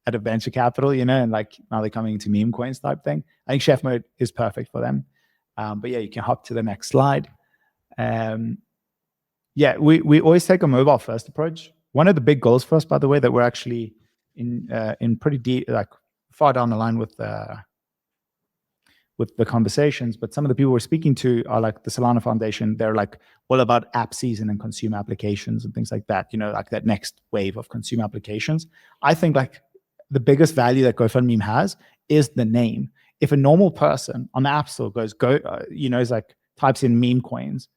a venture capital, you know, and like now they're coming into meme coins type thing. I think chef mode is perfect for them. But yeah, you can hop to the next slide. Yeah, we always take a mobile first approach. One of the big goals for us, by the way, that we're actually in pretty deep, like far down the line with the conversations, but some of the people we're speaking to are like the Solana Foundation. They're like all about app season and consumer applications and things like that, you know, like that next wave of consumer applications. I think like the biggest value that GoFundMe has is the name. If a normal person on the App Store goes, is like types in meme coins,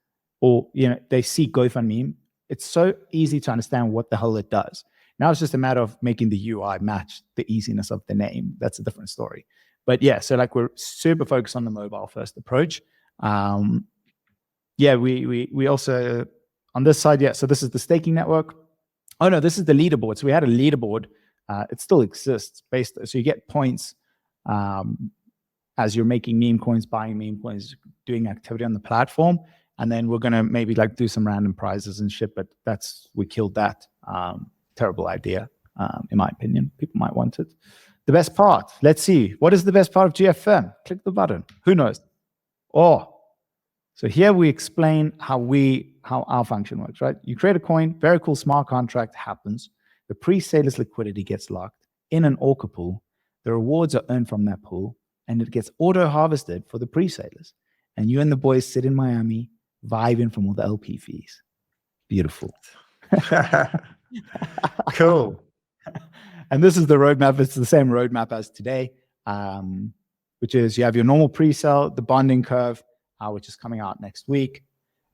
or, you know, they see GoFundMe, it's so easy to understand what the hell it does. Now it's just a matter of making the UI match the easiness of the name. That's a different story. But yeah, so like we're super focused on the mobile first approach. Yeah, we also on this side, yeah. So this is the staking network. Oh no, this is the leaderboard. So we had a leaderboard. It still exists so you get points as you're making meme coins, buying meme coins, doing activity on the platform. And then we're gonna maybe like do some random prizes and shit, but we killed that. Terrible idea, in my opinion. People might want it. The best part, let's see. What is the best part of GFM? Click the button. Who knows? So here we explain how our function works, right? You create a coin, very cool smart contract happens. The pre-sale's liquidity gets locked in an orca pool. The rewards are earned from that pool, and it gets auto-harvested for the pre-salers. And you and the boys sit in Miami, vibing from all the LP fees. Beautiful. Cool. And this is the roadmap. It's the same roadmap as today, which is you have your normal pre-sale, the bonding curve, which is coming out next week,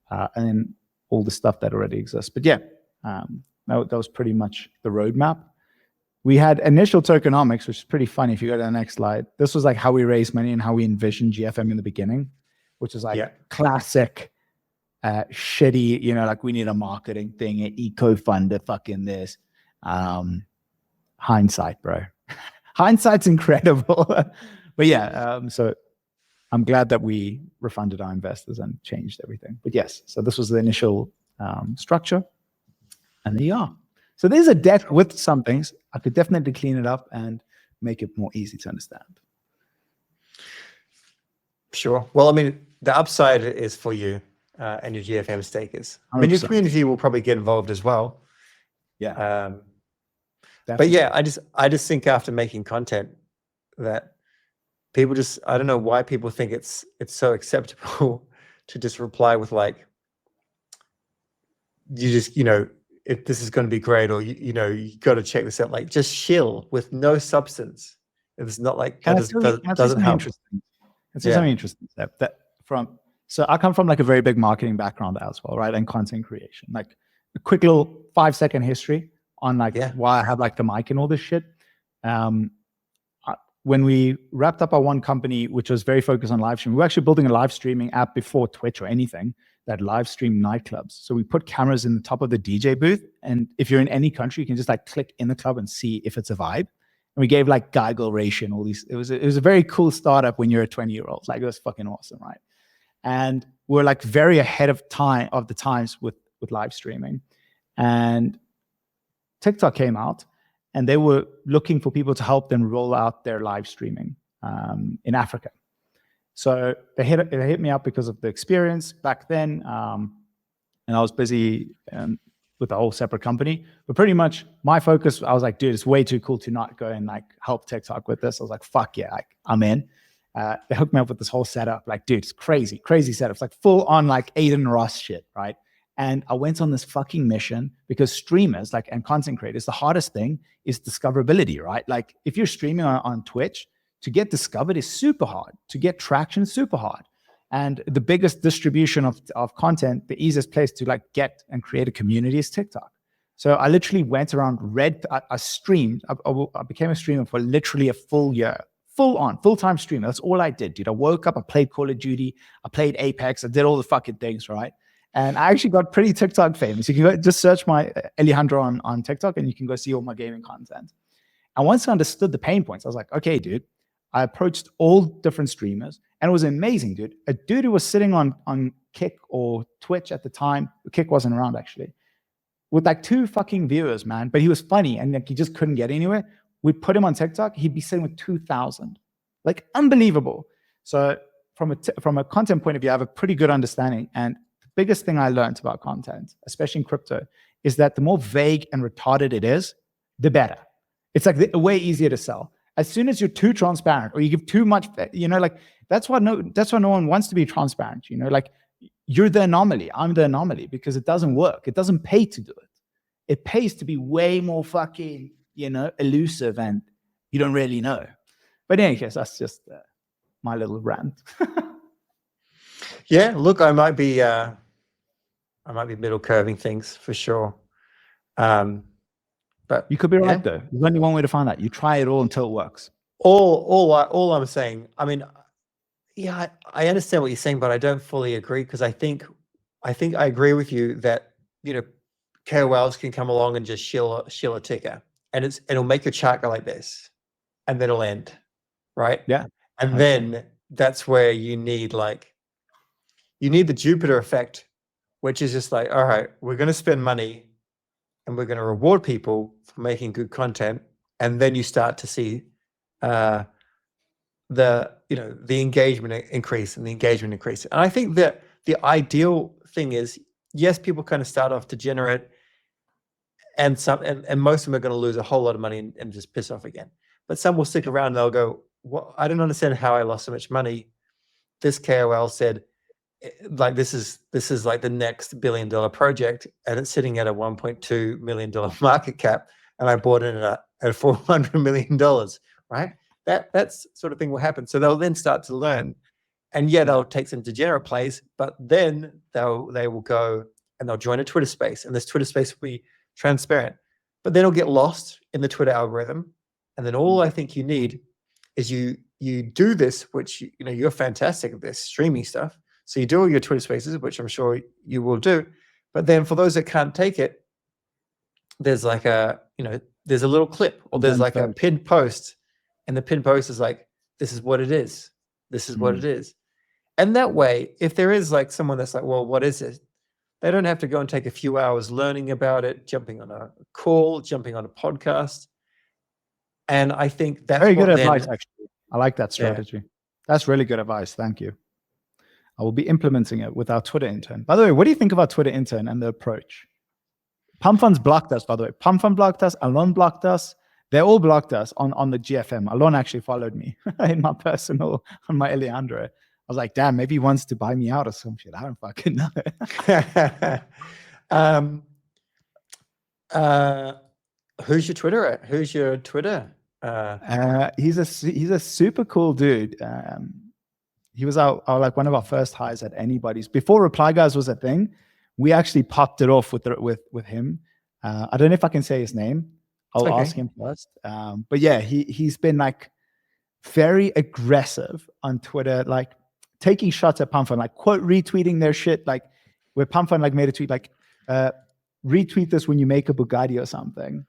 and then all the stuff that already exists. But yeah, that was pretty much the roadmap. We had initial tokenomics, which is pretty funny. If you go to the next slide, this was like how we raised money and how we envisioned GFM in the beginning, which is like classic shitty, like we need a marketing thing, an eco-funder, fucking this. Hindsight, bro. Hindsight's incredible. But yeah, so I'm glad that we refunded our investors and changed everything. But yes, so this was the initial structure. And there you are. So there's a deck with some things. I could definitely clean it up and make it more easy to understand. Sure. Well, I mean, the upside is for you and your GFM stakers. 100%. I mean, your community will probably get involved as well. Yeah. But yeah, I just think after making content that people just, I don't know why people think it's so acceptable to just reply with like, you just, if this is going to be great, or you got to check this out, like just chill with no substance. It's not like that doesn't help. It's something interesting. So I come from like a very big marketing background as well, right? And content creation, like a quick little 5-second history on like why I have like the mic and all this shit. When we wrapped up our one company, which was very focused on live streaming, we were actually building a live streaming app before Twitch or anything that live stream nightclubs. So we put cameras in the top of the DJ booth. And if you're in any country, you can just like click in the club and see if it's a vibe. And we gave like Geigle ratio and all these. It was a very cool startup when you're a 20-year-old. Like it was fucking awesome, right? And we're like very ahead of the times with live streaming. And TikTok came out. And they were looking for people to help them roll out their live streaming in Africa. So they hit me up because of the experience back then. And I was busy with a whole separate company. But pretty much my focus, I was like, dude, it's way too cool to not go and like help TikTok with this. I was like, fuck yeah, like I'm in. They hooked me up with this whole setup. Like, dude, it's crazy setup. It's like full on like Aiden Ross shit, right? And I went on this fucking mission because streamers and content creators, the hardest thing is discoverability, right? Like if you're streaming on Twitch, to get discovered is super hard. To get traction is super hard. And the biggest distribution of content, the easiest place to like get and create a community is TikTok. So I literally went around, I streamed, I became a streamer for literally a full year. Full-time streamer. That's all I did, dude. I woke up, I played Call of Duty, I played Apex, I did all the fucking things, right? And I actually got pretty TikTok famous. You can go just search my ellihandro on TikTok and you can go see all my gaming content. And once I understood the pain points, I was like, okay, dude, I approached all different streamers and it was amazing, dude. A dude who was sitting on Kick or Twitch at the time, Kick wasn't around actually, with like 2 fucking viewers, man, but he was funny and like he just couldn't get anywhere. We put him on TikTok, he'd be sitting with 2,000, like unbelievable. So from a content point of view, I have a pretty good understanding. And biggest thing I learned about content, especially in crypto, is that the more vague and retarded it is, the better. It's like way easier to sell. As soon as you're too transparent or you give too much, like that's why no one wants to be transparent. Like you're the anomaly. I'm the anomaly because it doesn't work. It doesn't pay to do it. It pays to be way more fucking, elusive and you don't really know. But in any case, that's just my little rant. Yeah, look, I might be middle curving things for sure. But You could be yeah, right though. There's only one way to find that. You try it all until it works. all I'm saying, I mean, yeah, I understand what you're saying, but I don't fully agree, because I think I agree with you that, you know, KOLs can come along and just shill a ticker, and it'll make your chart go like this, and then it'll end, right? Yeah. And then that's where you need the Jupiter effect, which is just like, all right, we're going to spend money and we're going to reward people for making good content, and then you start to see the engagement increase and the engagement increase. And I think that the ideal thing is, yes, people kind of start off degenerate, and most of them are going to lose a whole lot of money and just piss off again. But some will stick around and they'll go, "Well, I don't understand how I lost so much money. This KOL said, like, this is like the next $1 billion project, and it's sitting at a $1.2 million market cap, and I bought in at $400 million, right?" That's sort of thing will happen. So they'll then start to learn, and yeah, they'll take some degenerate plays, but then they will go and they'll join a Twitter space, and this Twitter space will be transparent. But then it'll get lost in the Twitter algorithm, and then all I think you need is you do this, which you're fantastic at this streaming stuff. So you do all your Twitter spaces, which I'm sure you will do. But then for those that can't take it, there's like there's a little clip, or there's like a pinned post, and the pinned post is like, this is what it is. This is what it is. And that way, if there is like someone that's like, well, what is it? They don't have to go and take a few hours learning about it, jumping on a call, jumping on a podcast. And I think that's very good advice, actually. I like that strategy. Yeah. That's really good advice. Thank you. I will be implementing it with our Twitter intern. By the way, what do you think about Twitter intern and the approach? Pump.fun's blocked us, by the way. Pump.fun blocked us. Alon blocked us. They all blocked us on the GFM. Alon actually followed me in my personal, on my Ellihandro. I was like, damn, maybe he wants to buy me out or some shit. I don't fucking know. Who's your Twitter at? Who's your Twitter? He's a super cool dude. He was our like one of our first hires at Anybody's. Before Reply Guys was a thing, we actually popped it off with him. I don't know if I can say his name. I'll ask him first. But yeah, he's been like very aggressive on Twitter, like taking shots at Pump.fun, like quote retweeting their shit, like where Pump.fun like made a tweet like retweet this when you make a Bugatti or something.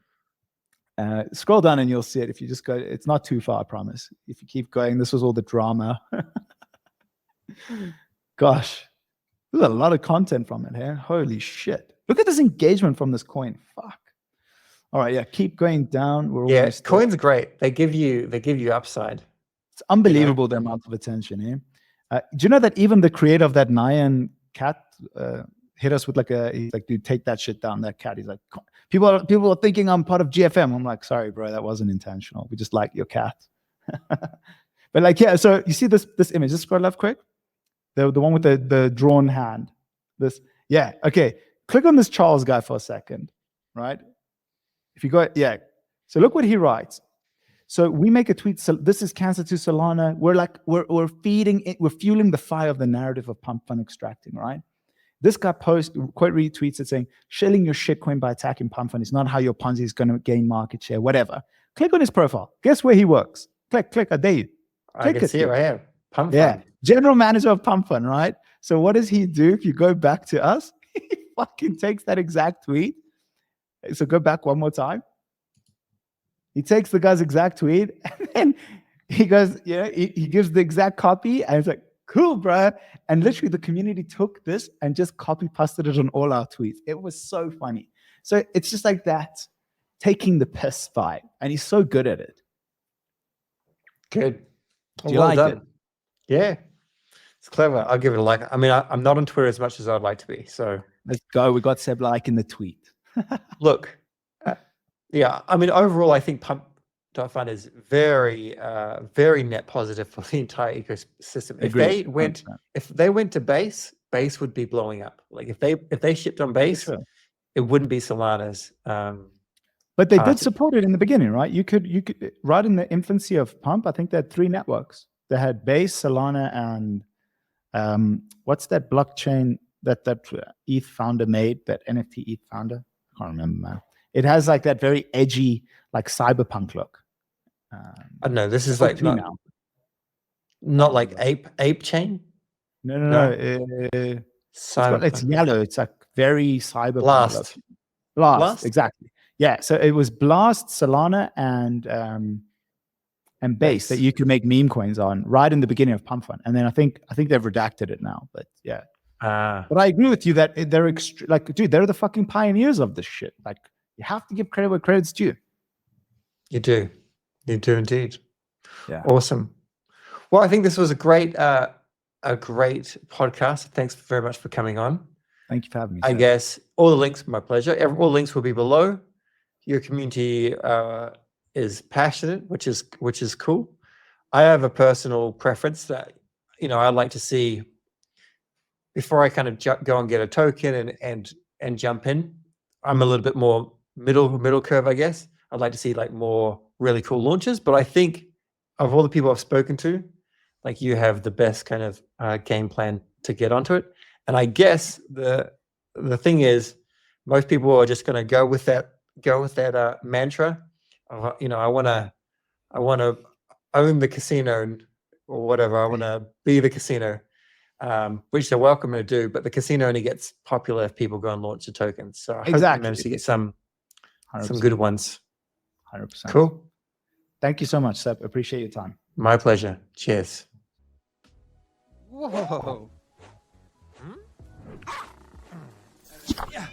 Scroll down and you'll see it. If you just go, it's not too far, I promise. If you keep going, this was all the drama. Gosh, there's a lot of content from it here. Holy shit. Look at this engagement from this coin. Fuck. All right, yeah, keep going down. Coins are great. They give you upside. It's unbelievable the amount of attention here. Do you know that even the creator of that Nyan cat hit us with he's like, dude, take that shit down, that cat. He's like, people are thinking I'm part of GFM. I'm like, sorry, bro, that wasn't intentional. We just like your cat. But like, yeah, so you see this image. Just scroll left quick. The one with the drawn hand. This, yeah, okay. Click on this Charles guy for a second, right? If you go, yeah. So look what he writes. So we make a tweet. So this is cancer to Solana. We're feeding it. We're fueling the fire of the narrative of Pump.fun extracting, right? This guy quote retweets it saying, "Shilling your shitcoin by attacking Pump.fun is not how your Ponzi is going to gain market share." Whatever. Click on his profile. Guess where he works? Click. I dare you. I can see it right here. Pump.fun. Yeah, general manager of Pump.fun, right? So what does he do? If you go back to us, he fucking takes that exact tweet. So go back one more time. He takes the guy's exact tweet, and then he goes, he gives the exact copy, and it's like, cool, bro. And literally the community took this and just copy pasted it on all our tweets. It was so funny. So it's just like that, taking the piss vibe, and he's so good at it. Good. Do you like it? Yeah. It's clever. I'll give it a like. I mean, I'm not on Twitter as much as I'd like to be. So let's go. We got Seb like in the tweet. Look, yeah, I mean, overall, I think Pump.fun is very, very net positive for the entire ecosystem. If they went to base would be blowing up. Like if they shipped on base, it wouldn't be Solana's. But they did support it in the beginning, right? You could right in the infancy of Pump, I think they had 3 networks. They had Base, Solana, and what's that blockchain that ETH founder made? That NFT ETH founder? I can't remember, man. It has like that very edgy, like cyberpunk look. I don't know. This is Level like 2 now. not like ape chain. No. It's Cyberpunk. yellow. It's like very cyberpunk Blast. look. Blast, exactly. Yeah. So it was Blast, Solana, and Base that you could make meme coins on right in the beginning of Pump.fun. And then I think they've redacted it now. But yeah. But I agree with you that they're like, dude, they're the fucking pioneers of this shit. Like, you have to give credit where credit's due. You do indeed. Yeah. Awesome. Well, I think this was a great podcast. Thanks very much for coming on. Thank you for having me. I guess all the links, my pleasure. All links will be below. Your community is passionate, which is cool. I have a personal preference that, you know, I'd like to see before I kind of go and get a token and jump in. I'm a little bit more middle curve, I guess. I'd like to see like more really cool launches, but I think of all the people I've spoken to, like you have the best kind of game plan to get onto it. And I guess the thing is, most people are just going to go with that mantra. You know, I want to own the casino or whatever. I want to be the casino, which they're welcome to do. But the casino only gets popular if people go and launch the tokens. So I hope you manage to get some good ones. 100%. Cool. Thank you so much, Seb. Appreciate your time. My pleasure. Cheers. Whoa. Yeah.